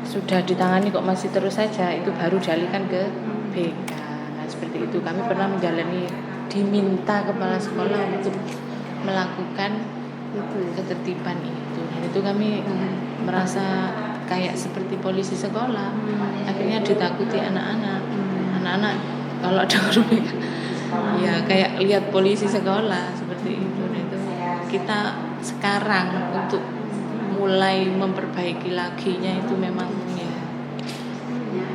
sudah ditangani kok masih terus saja, itu baru dialihkan ke BK. Nah seperti itu, kami pernah menjalani, diminta kepala sekolah untuk melakukan ketertiban itu, dan itu kami merasa kayak seperti polisi sekolah. Akhirnya ditakuti anak-anak kalau ada guru BK ya kayak lihat polisi sekolah seperti itu. Nah itu kita sekarang untuk mulai memperbaiki laginya itu memang ya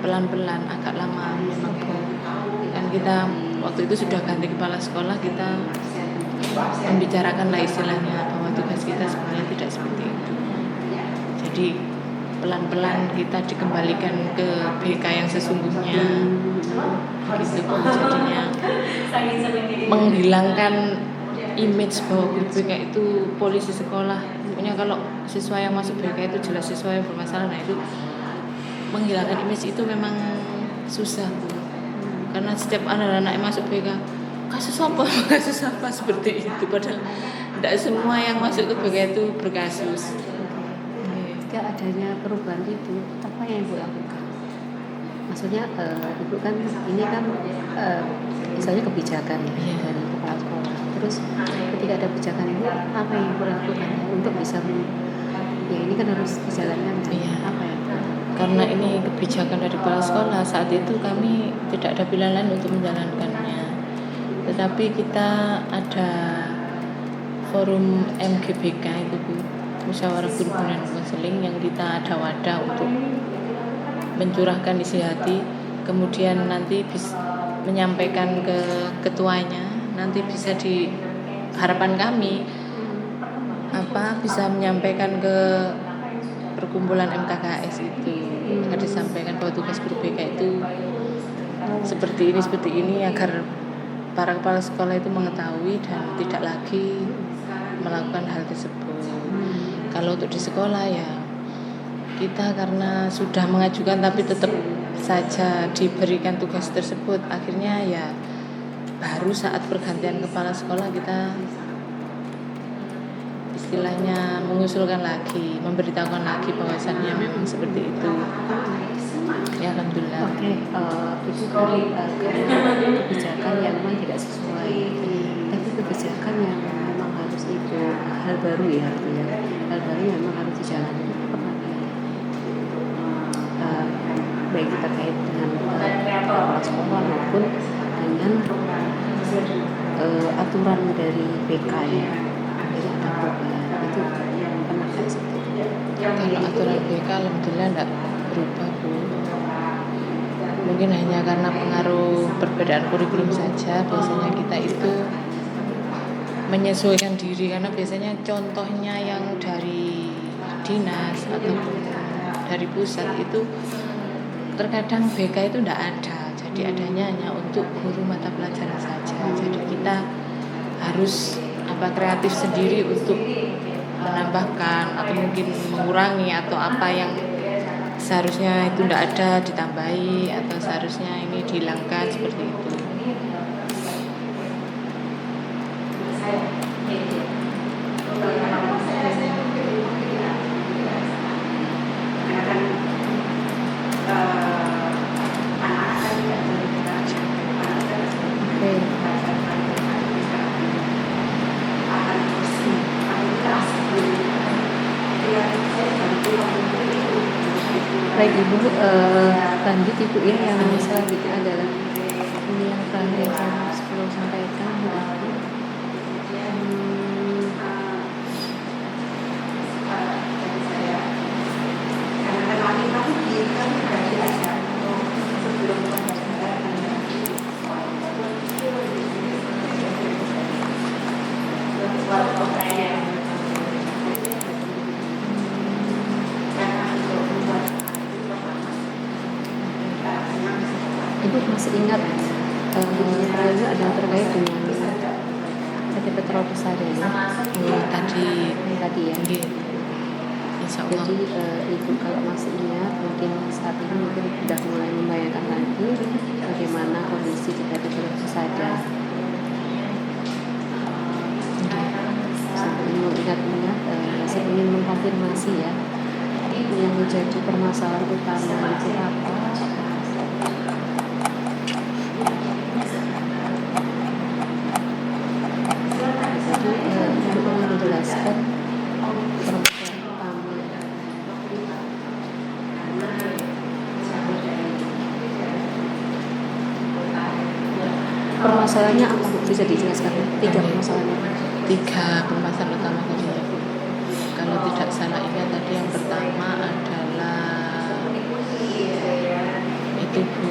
pelan-pelan, agak lama memang. Dan kita waktu itu sudah ganti kepala sekolah, kita membicarakan lah istilahnya bahwa tugas kita sebenarnya tidak seperti itu. Jadi pelan-pelan kita dikembalikan ke BK yang sesungguhnya begitu. Jadinya menghilangkan image bahwa guru BK itu polisi sekolah. Pokoknya kalau siswa yang masuk BK itu jelas siswa yang bermasalah. Nah itu menghilangkan image itu memang susah, Bu. Karena setiap anak-anak yang masuk BK kasus apa seperti itu, padahal tidak semua yang masuk ke BK itu berkasus. Ketika adanya perubahan itu, apa yang Ibu lakukan? Maksudnya Ibu kan ini kan misalnya kebijakan ya dari kepala sekolah. Terus ketika ada kebijakan ini, apa yang Ibu lakukan untuk bisa ya ini kan harus dijalankan kan? Iya. Apa ya? Karena ini kebijakan dari kepala sekolah, saat itu kami tidak ada pilihan lain untuk menjalankannya. Tetapi kita ada forum MGBK itu, Bu, Musyawarah Guru dan Konseling, yang kita ada wadah untuk mencurahkan isi hati, kemudian nanti bisa menyampaikan ke ketuanya, nanti bisa di harapan kami bisa menyampaikan ke perkumpulan MKKS itu, agar disampaikan bahwa tugas guru BK itu seperti ini agar para kepala sekolah itu mengetahui dan tidak lagi melakukan hal tersebut. Kalau untuk di sekolah ya kita karena sudah mengajukan tapi tetap saja diberikan tugas tersebut, akhirnya ya baru saat pergantian kepala sekolah kita istilahnya mengusulkan lagi, memberitahukan lagi bahwasannya memang seperti itu. Ya alhamdulillah. Oke, itu tadi kebijakan yang memang tidak sesuai, tapi kebijakan yang memang harus itu hal baru ya, artinya hal baru yang memang harus dijalani. Baik terkait dengan kepala sekolah maupun dengan aturan dari BK ya, jadi ada perubahan itu pernah seperti itu. Kalau aturan BK alhamdulillah tidak berubah Bu. Mungkin hanya karena pengaruh perbedaan kurikulum saja. Biasanya kita itu menyesuaikan diri, karena biasanya contohnya yang dari dinas ataupun dari pusat itu terkadang BK itu tidak ada, jadi adanya hanya untuk guru mata pelajaran saja. Jadi kita harus kreatif sendiri untuk menambahkan atau mungkin mengurangi, atau apa yang seharusnya itu tidak ada ditambahi, atau seharusnya ini dihilangkan, seperti itu. Baik Ibu, lanjut Ibu ya, yang selanjutnya adalah ini yang terakhir yang saya perlu sampaikan berarti Ibu masih ingat terakhir ada terkait dengan PT Petro Persada ya? Tadi ya. Insya Allah. Jadi Ibu kalau masih ingat, mungkin saat ini mungkin sudah mulai membayangkan lagi bagaimana kondisi di PT Petro Persada. Sampai mengingat-ingat, saya ingin mengkonfirmasi ya, yang menjadi permasalahan utama itu apa? Menjelaskan permasalahan utama. Permasalahannya apa Bu? Bisa dijelaskan? 3 permasalahan. 3 permasalahan utama tadi ya Bu. Kalau tidak salah ingat tadi yang pertama adalah itu Bu,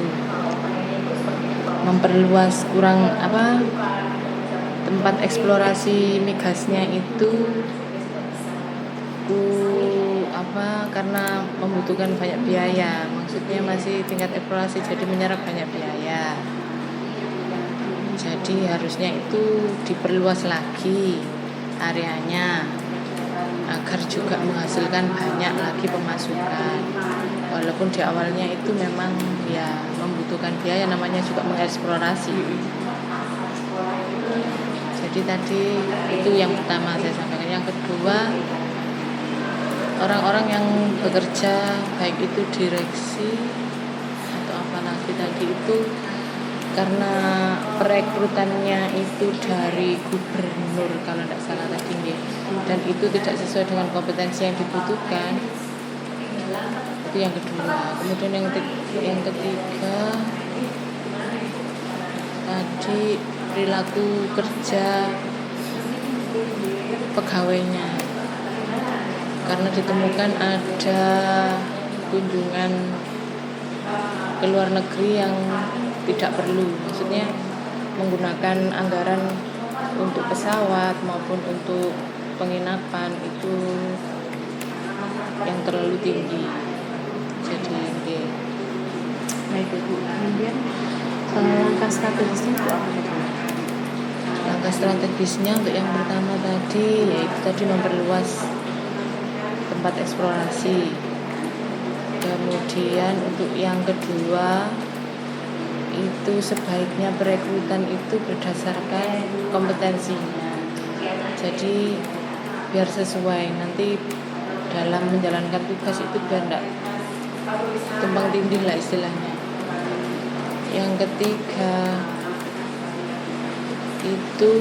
memperluas tempat eksplorasi migasnya itu karena membutuhkan banyak biaya. Maksudnya masih tingkat eksplorasi, jadi menyerap banyak biaya. Jadi harusnya itu diperluas lagi areanya agar juga menghasilkan banyak lagi pemasukan. Walaupun di awalnya itu memang ya membutuhkan biaya, namanya juga mengeksplorasi. Jadi tadi itu yang pertama saya sampaikan. Yang kedua, orang-orang yang bekerja baik itu direksi atau apalagi tadi itu, karena perekrutannya itu dari gubernur kalau tidak salah tadi, dan itu tidak sesuai dengan kompetensi yang dibutuhkan. Itu yang kedua. Kemudian yang ketiga tadi perilaku kerja pegawainya, karena ditemukan ada kunjungan ke luar negeri yang tidak perlu, maksudnya menggunakan anggaran untuk pesawat maupun untuk penginapan itu yang terlalu tinggi. Jadi Baik Ibu. Kemudian langkah strategisnya itu apa? langkah strategisnya untuk yang pertama tadi yaitu tadi memperluas tempat eksplorasi. Kemudian untuk yang kedua itu sebaiknya perekrutan itu berdasarkan kompetensinya. Jadi biar sesuai nanti dalam menjalankan tugas itu, biar tidak tumpang tindih lah istilahnya. Yang ketiga itu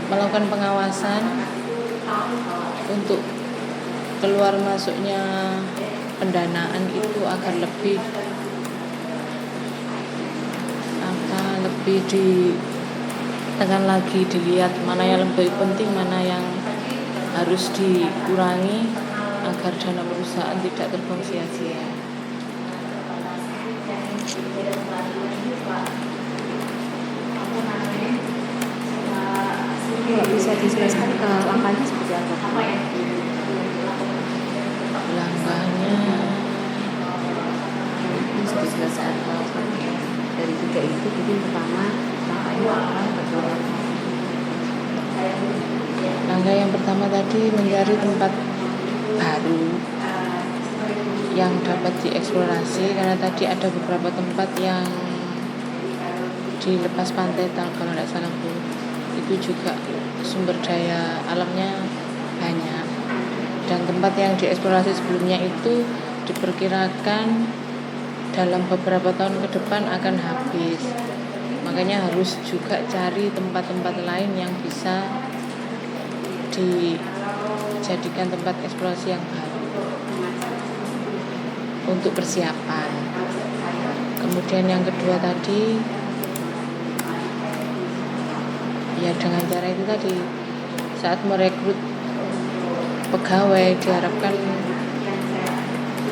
melakukan pengawasan untuk keluar masuknya pendanaan itu agar lebih ditekan lagi, dilihat mana yang lebih penting, mana yang harus dikurangi agar dana perusahaan tidak terbuang sia-sia. Bisa dijelaskan langkahnya seperti apa? Langkahnya Bisa dijelaskan dari 3 itu. Mungkin pertama langkahnya apa? Berdoa. langkah yang pertama tadi mencari tempat baru yang dapat dieksplorasi, karena tadi ada beberapa tempat yang di lepas pantai kalau tidak salah Bu, itu juga sumber daya alamnya banyak, dan tempat yang dieksplorasi sebelumnya itu diperkirakan dalam beberapa tahun ke depan akan habis. Makanya harus juga cari tempat-tempat lain yang bisa dijadikan tempat eksplorasi yang baru untuk persiapan. Kemudian yang kedua tadi, ya dengan cara itu tadi, saat merekrut pegawai diharapkan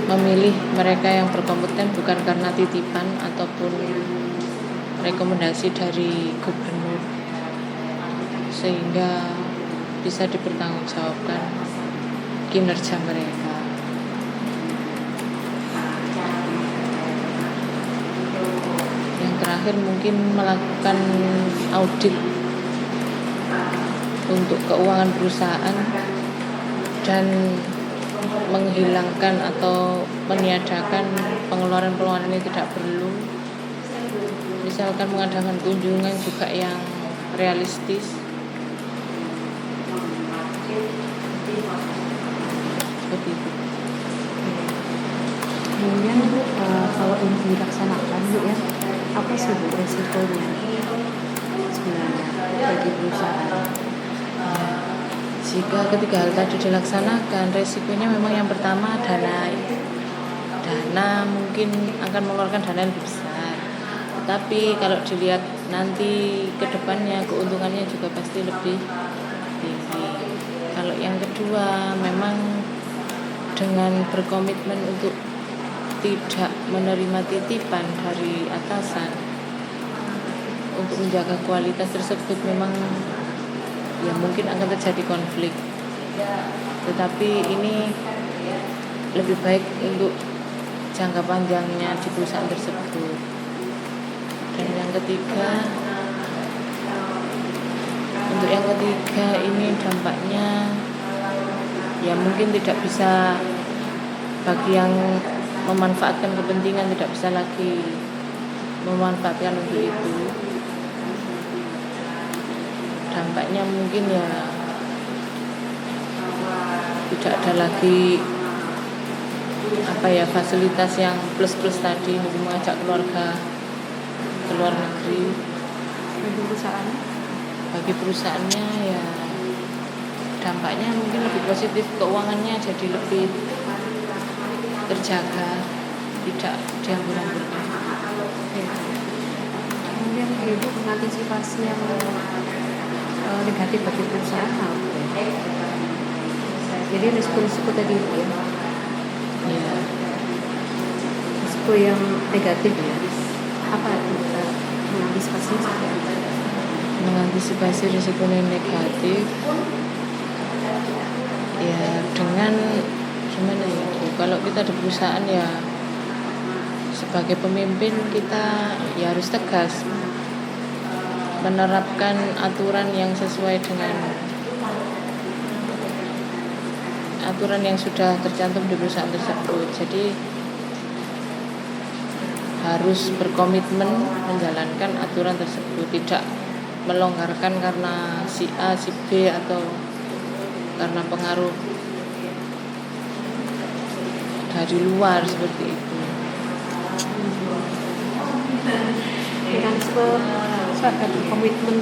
memilih mereka yang berkompeten bukan karena titipan ataupun rekomendasi dari gubernur, sehingga bisa dipertanggungjawabkan kinerja mereka. Yang terakhir mungkin melakukan audit untuk keuangan perusahaan dan menghilangkan atau meniadakan pengeluaran-pengeluaran yang tidak perlu. Misalkan mengadakan kunjungan juga yang realistis. Seperti itu. Kemudian kalau ini dilaksanakan Bu ya, apa sih Bu resikonya sebenarnya bagi perusahaan? Jika ketiga hal tadi dilaksanakan, resikonya memang yang pertama dana mungkin akan mengeluarkan dana yang lebih besar. Tetapi kalau dilihat nanti ke depannya keuntungannya juga pasti lebih tinggi. Kalau yang kedua memang dengan berkomitmen untuk tidak menerima titipan dari atasan untuk menjaga kualitas tersebut, memang ya mungkin akan terjadi konflik, tetapi ini lebih baik untuk jangka panjangnya di perusahaan tersebut. Dan yang ketiga, untuk yang ketiga ini dampaknya ya mungkin tidak bisa, bagi yang memanfaatkan kepentingan tidak bisa lagi memanfaatkan untuk itu. Dampaknya mungkin ya tidak ada lagi fasilitas yang plus-plus tadi, mengajak keluarga ke luar negeri. Bagi perusahaannya ya dampaknya mungkin lebih positif, keuangannya jadi lebih terjaga, tidak diambur-amburkan. Kemudian Ibu mengantisipasi yang negatif bagi perusahaan apa? Jadi risiko tadi itu ya, risiko yang negatif ya, apa itu mengantisipasi seperti apa? Mengantisipasi risiko yang negatif ya dengan gimana ya Bu, kalau kita di perusahaan ya sebagai pemimpin kita ya harus tegas menerapkan aturan yang sesuai dengan aturan yang sudah tercantum di perusahaan tersebut. Jadi harus berkomitmen menjalankan aturan tersebut, tidak melonggarkan karena si A, si B atau karena pengaruh dari luar seperti itu. Mekanisme saat berkomitmen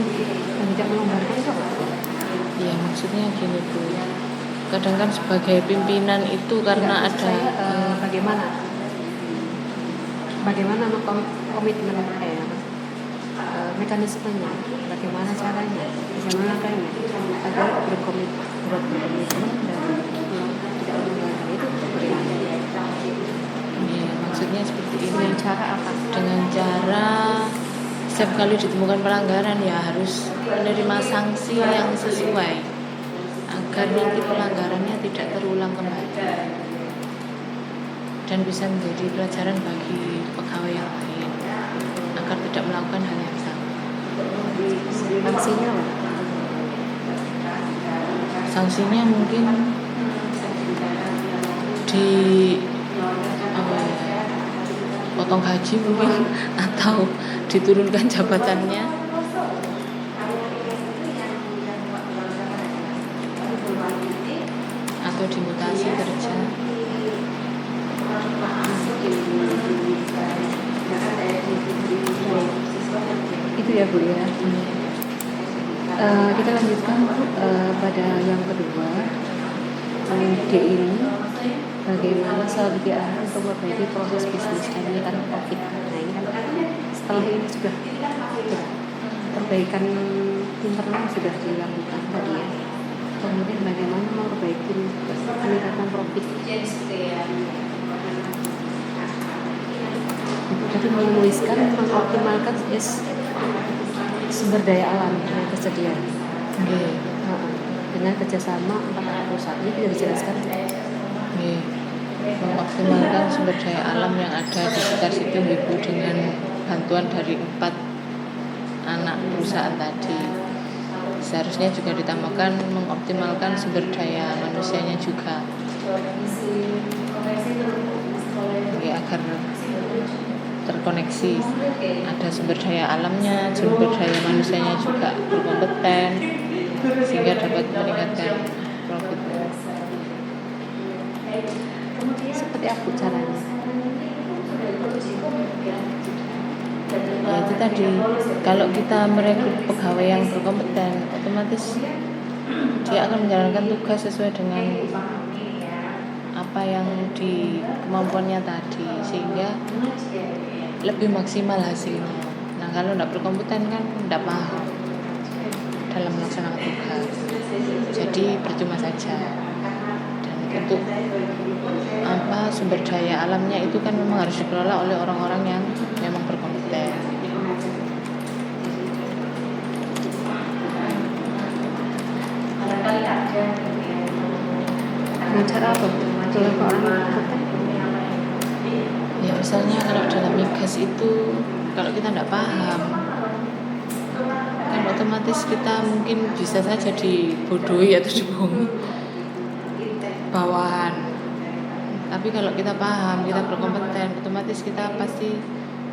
dan tidak melonggarkan itu apa? Ya maksudnya gini Bu, kadang kan sebagai pimpinan itu karena ada bagaimana komitmen mekanismenya, bagaimana caranya, bagaimana langkahnya agar berkomitmen dan tidak melanggar itu bagaimana? ya maksudnya misalnya seperti ini. Dengan cara apa? Dengan cara setiap kali ditemukan pelanggaran ya harus menerima sanksi yang sesuai agar nanti pelanggarannya tidak terulang kembali dan bisa menjadi pelajaran bagi pegawai yang lain agar tidak melakukan hal yang sama. Sanksinya apa? Sanksinya mungkin di potong gaji mungkin atau diturunkan jabatannya atau dimutasi kerja. Itu ya Bu ya. Kita lanjutkan pada yang kedua. D ini bagaimana strategi Anda untuk memperbaiki proses bisnis dan menekan profit. Nah ini kan setelah ini sudah perbaikan internal sudah dilakukan tadi ya. Kemudian bagaimana memperbaiki peningkatan profit. Jadi menuliskan mengoptimalkan sumber daya alam yang tersedia. Dengan kerjasama antara perusahaan ini bisa dijelaskan. Mengoptimalkan sumber daya alam yang ada di sekitar situ Ibu dengan bantuan dari 4 anak perusahaan tadi. Seharusnya juga ditambahkan mengoptimalkan sumber daya manusianya juga. Agar terkoneksi, ada sumber daya alamnya, sumber daya manusianya juga berkompeten sehingga dapat meningkatkan profitnya. Seperti apa caranya? Ya itu tadi, kalau kita merekrut pegawai yang berkompeten, otomatis dia akan menjalankan tugas sesuai dengan apa yang di kemampuannya tadi sehingga lebih maksimal hasilnya. Nah kalau tidak berkompeten kan tidak paham dalam melaksanakan tugas, jadi percuma saja. Dan untuk sumber daya alamnya itu kan memang harus dikelola oleh orang-orang yang memang berkompeten. Dengan cara apa? Dengan orang Ya misalnya kalau dalam migas itu kalau kita tidak paham kan otomatis kita mungkin bisa saja dibodohi atau dibohongi bawahan. Tapi kalau kita paham, kita berkompeten, otomatis kita pasti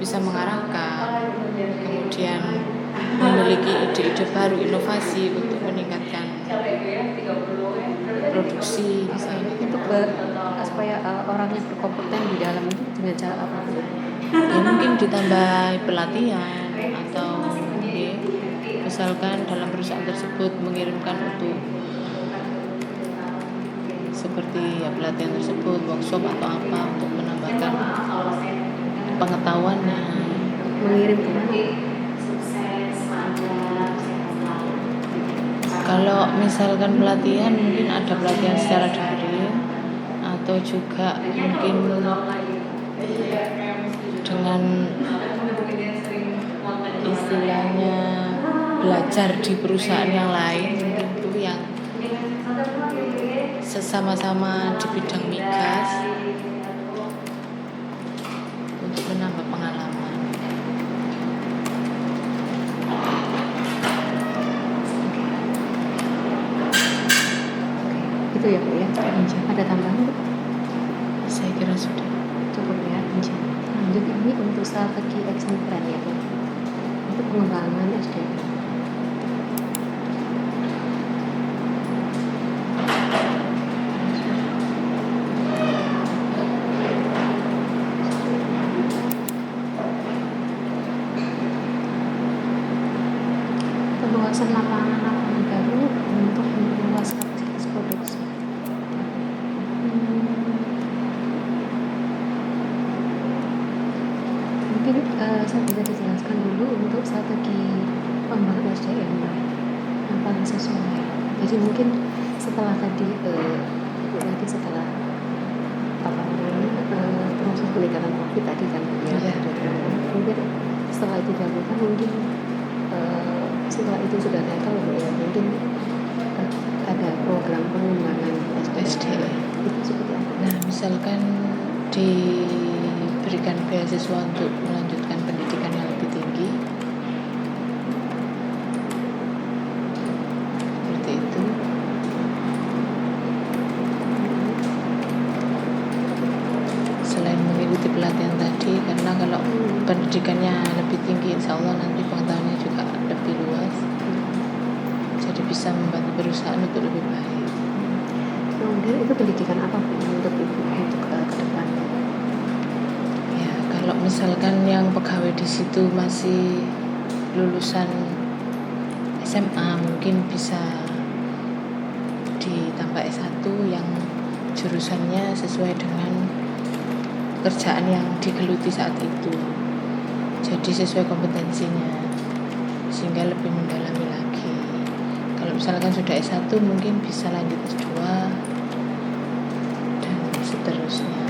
bisa mengarahkan, kemudian memiliki ide-ide baru, inovasi untuk meningkatkan produksi misalnya. itu supaya orang yang berkompeten di dalam itu dengan cara apa? Ya mungkin ditambah pelatihan atau misalkan dalam perusahaan tersebut mengirimkan untuk seperti ya pelatihan tersebut, workshop atau apa untuk menambahkan pengetahuannya. Mengirim ke mana? Kalau misalkan pelatihan mungkin ada pelatihan secara daring atau juga mungkin dengan istilahnya belajar di perusahaan yang lain, mungkin itu yang sesama-sama di bidang migas untuk menambah pengalaman. Itu ya Bu ya. Ada tambahan Bu? Saya kira sudah Cukup ya. Lanjut ini untuk strategi action plan ya Bu. Untuk pengembangan SDM. Perluasan lapangan baru untuk memperluas kapasitas produksi. Mungkin saya bisa dijelaskan dulu untuk strategi pengembangan SDM yang paling sesuai. Jadi mungkin setelah tadi setelah proses peningkatan COVID tadi kan ya, Iya. mungkin setelah itu dilakukan mungkin setelah itu sudah gagal ya mungkin ada program pengembangan SDM. itu seperti apa? Nah, misalkan diberikan beasiswa untuk melanjutkan pendidikan yang lebih tinggi, seperti itu. Selain mengikuti pelatihan tadi, karena kalau pendidikannya lebih tinggi, insya Allah nanti pengetahuannya juga lebih luas, jadi bisa membantu perusahaan untuk lebih baik. Kemudian itu pendidikan apa Bu untuk ibu untuk ke depannya? Ya, kalau misalkan yang pegawai di situ masih lulusan SMA, mungkin bisa ditambah S1 yang jurusannya sesuai dengan pekerjaan yang digeluti saat itu. Jadi sesuai kompetensinya, sehingga lebih mendalami lagi. Kalau misalkan sudah S1 mungkin bisa lanjut S2 dan seterusnya.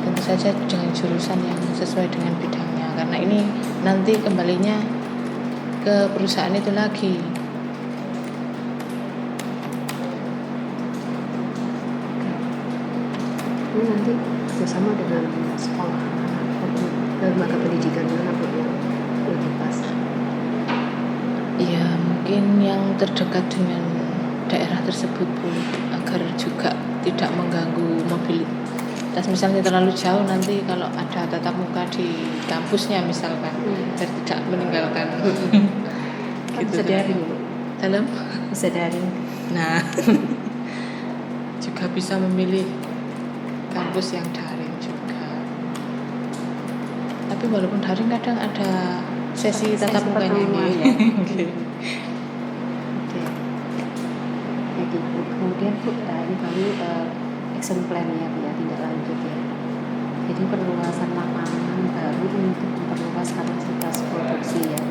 Tentu saja dengan jurusan yang sesuai dengan bidangnya, karena ini nanti kembalinya ke perusahaan itu lagi. Ini nanti bersama dengan sekolah lembaga pendidikan mana Bu yang lebih pas? Ya, mungkin yang terdekat dengan daerah tersebut Bu, agar juga tidak mengganggu mobilitas. Misalnya terlalu jauh, nanti kalau ada tatap muka di kampusnya misalkan, agar tidak meninggalkan. Kan Gitu bisa daring Bu. dalam. Bisa daring. Nah, juga bisa memilih kampus yang daring juga. Tapi walaupun daring kadang ada sesi tatap mukanya. pertemuan gitu. ya. Oke. Jadi Bu, kemudian Bu, ini kami action plan ya Bu ya, tindak lanjut ya. Jadi perluasan lapangan baru untuk memperluas kapasitas produksi ya.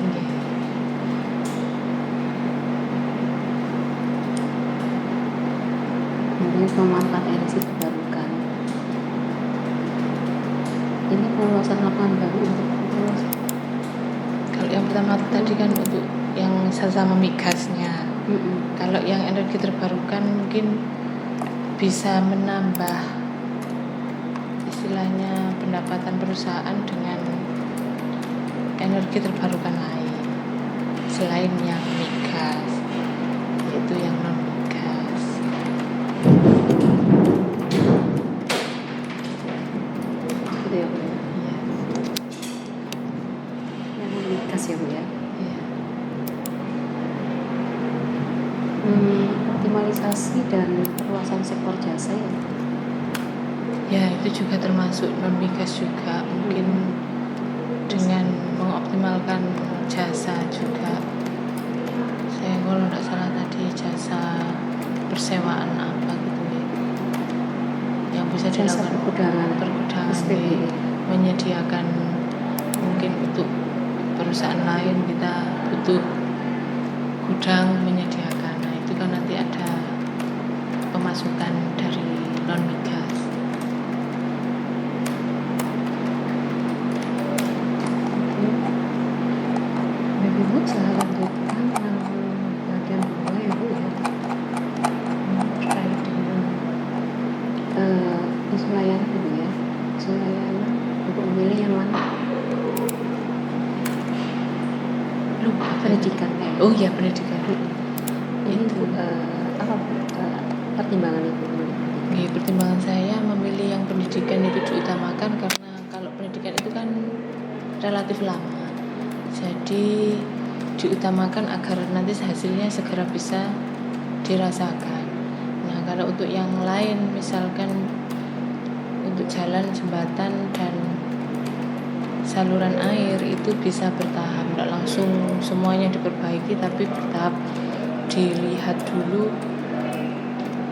Oke. Kemudian pemanfaatan energi terbarukan. Ini perluasan lapangan baru untuk memperluas. Kalau yang pertama tadi kan untuk yang sama migasnya. Kalau yang energi terbarukan mungkin bisa menambah istilahnya pendapatan perusahaan dengan energi terbarukan lain selain yang migas, yaitu yang non migas. Gitu ya Bu ya. Iya. Yang migas ya Bu ya. Iya. Optimalisasi dan perluasan sektor jasa ya. Ya, itu juga termasuk non migas juga, mungkin dengan mengoptimalkan jasa juga. Saya kalau tidak salah tadi jasa persewaan apa gitu ya, yang bisa Jasa dilakukan pergudangan, ya, SPBE. menyediakan mungkin untuk perusahaan lain kita butuh gudang menyediakan. Nah, itu kan nanti ada pemasukan dari non migas. Baby Bu, saya lanjutkan bagian bawah ya Bu ya. Terkait dengan isu layanan Bu ya. Isu layanan untuk memilih yang mana? Lupa Pendidikan ya. Oh iya, pendidikan. Ini Itu. Bu, apa Bu? Pertimbangan Ibu memilih pendidikan? Oke, pertimbangan saya memilih yang pendidikan itu diutamakan karena kalau pendidikan itu kan relatif lama, jadi diutamakan agar nanti hasilnya segera bisa dirasakan. Nah, kalau untuk yang lain misalkan untuk jalan, jembatan dan saluran air itu bisa bertahap, tidak langsung semuanya diperbaiki, tapi bertahap dilihat dulu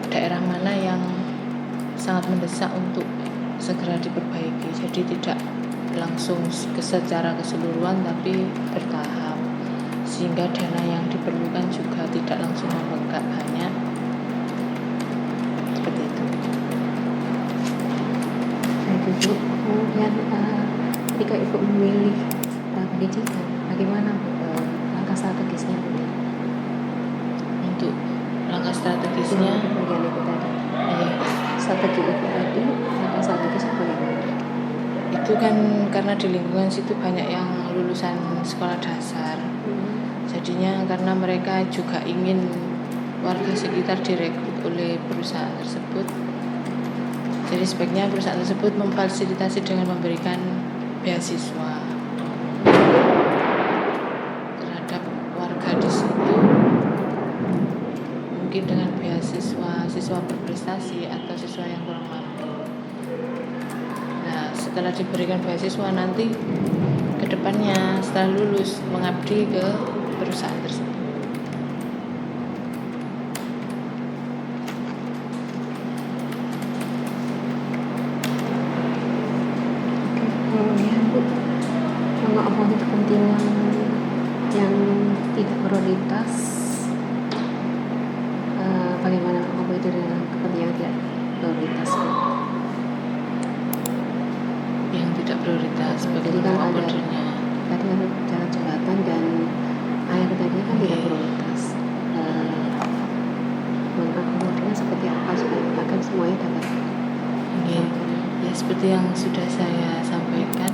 daerah mana yang sangat mendesak untuk segera diperbaiki. Jadi tidak langsung secara keseluruhan, tapi bertahap, sehingga dana yang diperlukan juga tidak langsung membengkak banyak. Seperti itu. Bu. Kemudian ketika Ibu memilih pendidikan, bagaimana Bu langkah strategisnya Bu? Untuk langkah strategisnya, Kemudian Ibu tadi, iya, strategi Ibu tadi, langkah strategisnya bagaimana? itu kan karena di lingkungan situ banyak yang lulusan sekolah dasar. Jadinya karena mereka juga ingin warga sekitar direkrut oleh perusahaan tersebut, jadi sebaiknya perusahaan tersebut memfasilitasi dengan memberikan beasiswa terhadap warga di situ, mungkin dengan beasiswa siswa berprestasi atau siswa yang kurang mampu. Nah, setelah diberikan beasiswa nanti kedepannya setelah lulus mengabdi ke perusahaan tersebut. Kemudian Bu, ngomongin kepentingan yang tidak prioritas, bagaimana Bu itu dengan kepentingan tidak prioritas Bu? Yang tidak prioritas Jadi bagaimana kan ada ordernya. tadi kan jalan jembatan dan air tadi kan tidak prioritas. Mengakomodasinya seperti apa supaya agar semuanya dapat Iya. Ya seperti yang sudah saya sampaikan,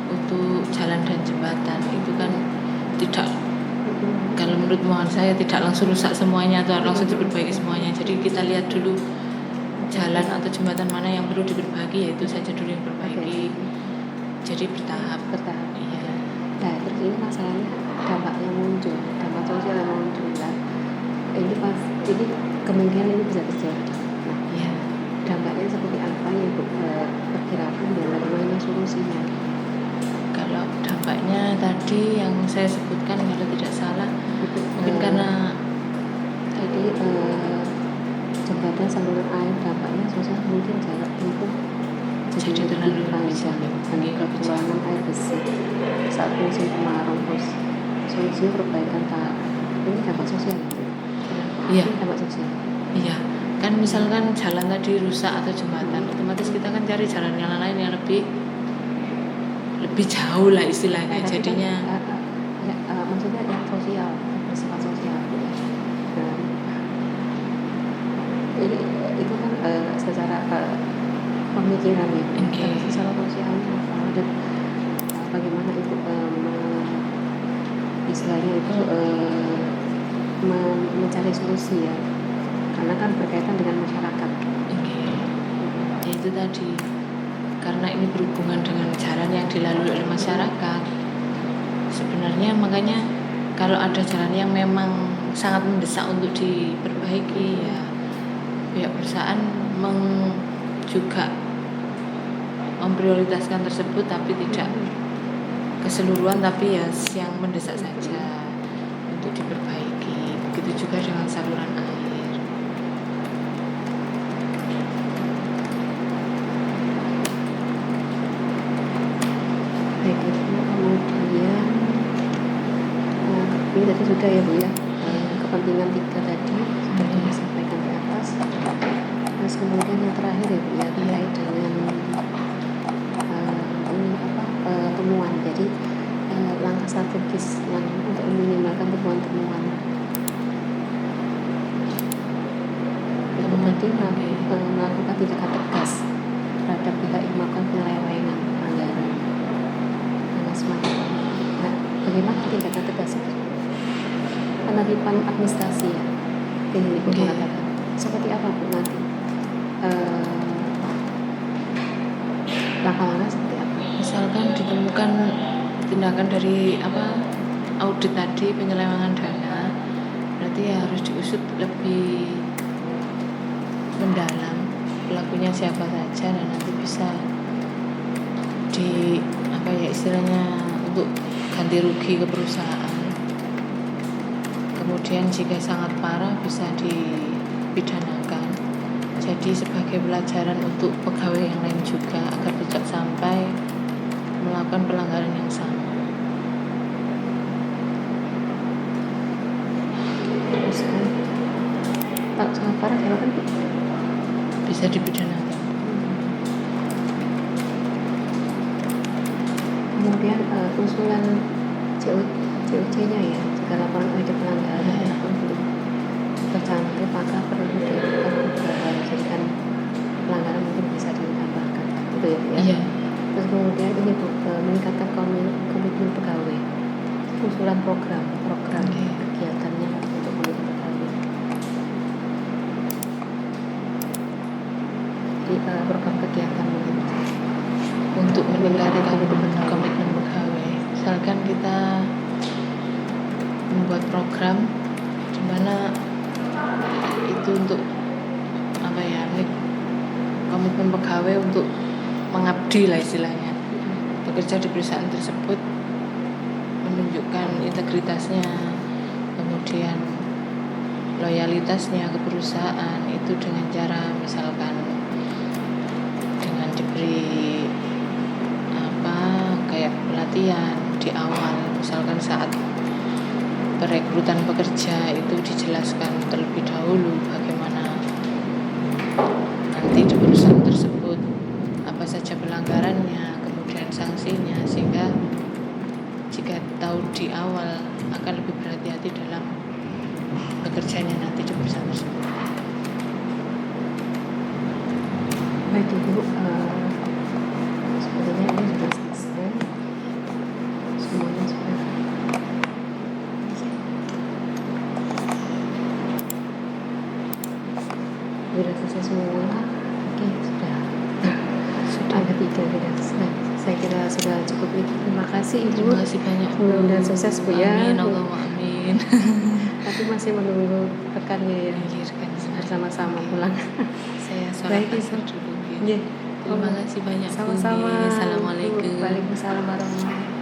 untuk jalan dan jembatan itu kan tidak, kalau menurut pemahaman saya tidak langsung rusak semuanya atau langsung diperbaiki semuanya. Jadi kita lihat dulu jalan atau jembatan mana yang perlu diperbaiki, yaitu saja dulu yang diperbaiki. Jadi bertahap. Iya. Nah, terus ini masalahnya dampak yang muncul, dampak sosial yang muncul lah. Ini kemungkinan ini bisa terjadi. Nah, Iya. dampaknya seperti apa yang Bu perkirakan dan bagaimana solusinya? Kalau dampaknya tadi yang saya sebutkan kalau tidak salah, mungkin karena tadi jembatan saluran air dampaknya sosial mungkin jarak tempuh jadi terlalu panjang dan kekurangan air bersih saat musim kemarau. Terus solusinya perbaikan tahap. Ini dampak sosial. Iya. Ini dampak sosial. Iya, kan misalkan jalan tadi rusak atau jembatan, otomatis kita kan cari jalan yang lain yang lebih jauh lah istilahnya. Tapi Jadinya kan, maksudnya yang sosial, bersifat sosial. Nah, ini itu kan secara pemikiran ya. Oke. Secara sosialnya dan bagaimana itu istilahnya itu mencari solusi ya, karena kan berkaitan dengan masyarakat. oke, ya itu tadi, karena ini berhubungan dengan jalan yang dilalui oleh masyarakat. Sebenarnya makanya kalau ada jalan yang memang sangat mendesak untuk diperbaiki, ya pihak perusahaan juga memprioritaskan tersebut, tapi tidak keseluruhan, tapi ya yang mendesak saja untuk diperbaiki. Begitu juga dengan saluran air. Baik itu kemudian ini tadi sudah ya Bu ya, kepentingan tiga tadi sudah disampaikan di atas. Terus kemudian yang terakhir ya Bu ya, terkait dengan temuan. Jadi langkah strategis yang untuk meminimalkan temuan-temuan. Berarti melakukan tindakan tegas terhadap pihak yang melakukan penyelewengan anggaran dan semacamnya. Nah, bagaimana tindakan tegas itu? Penertiban administrasi ya, ini Ibu mengatakan. Seperti apa Bu nanti? Langkah-langkah seperti apa? Misalkan ditemukan tindakan dari audit tadi, penyelewengan dana, berarti ya harus diusut lebih mendalam pelakunya siapa saja, dan nanti bisa istilahnya untuk ganti rugi ke perusahaan. Kemudian jika sangat parah bisa dipidanakan. Jadi sebagai pelajaran untuk pegawai yang lain juga, agar tidak sampai melakukan pelanggaran yang sama. Terus kan sangat parah kan Bisa dipidanakan. kemudian usulan CUC-nya ya, jika laporan ada pelanggaran ataupun belum tercantum maka perlu dilakukan perubahan. Jadi kan pelanggaran mungkin bisa ditambahkan gitu ya Bu ya. Iya. Terus kemudian ini Bu, meningkatkan komitmen pegawai, usulan program Oke. kegiatannya untuk komitmen pegawai. Jadi program kegiatan mungkin Untuk meningkatkan komitmen pegawai. komitmen pegawai, misalkan kita membuat program di mana itu untuk apa ya, komitmen pegawai untuk mengabdi lah istilahnya, bekerja di perusahaan tersebut, menunjukkan integritasnya, kemudian loyalitasnya ke perusahaan itu dengan cara misalkan dengan diberi apa kayak pelatihan di awal, misalkan saat perekrutan pekerja itu dijelaskan terlebih dahulu bagaimana nanti di perusahaan tersebut apa saja pelanggarannya, kemudian sanksinya, sehingga jika tahu di awal akan lebih berhati-hati dalam bekerjanya nanti di perusahaan tersebut. Baik Ibu, sebenarnya ini sudah selesai, semuanya sudah selesai semua. Oke, sudah ada 3 sudah selesai. Saya kira sudah cukup itu. Terima kasih Ibu. Terima kasih banyak Bu. Mudah-mudahan sukses Bu ya. Amin, Allahumma amin. Tapi masih menunggu rekannya ya, Iya, rekan. bersama-sama pulang. Saya Baik, sholat Ibu. asar dulu. Iya. Terima kasih banyak Bu. Sama-sama. Assalamualaikum. Waalaikumsalam warahmatullahi wabarakatuh.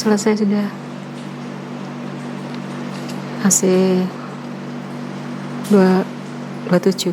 Selesai sudah. AC 227.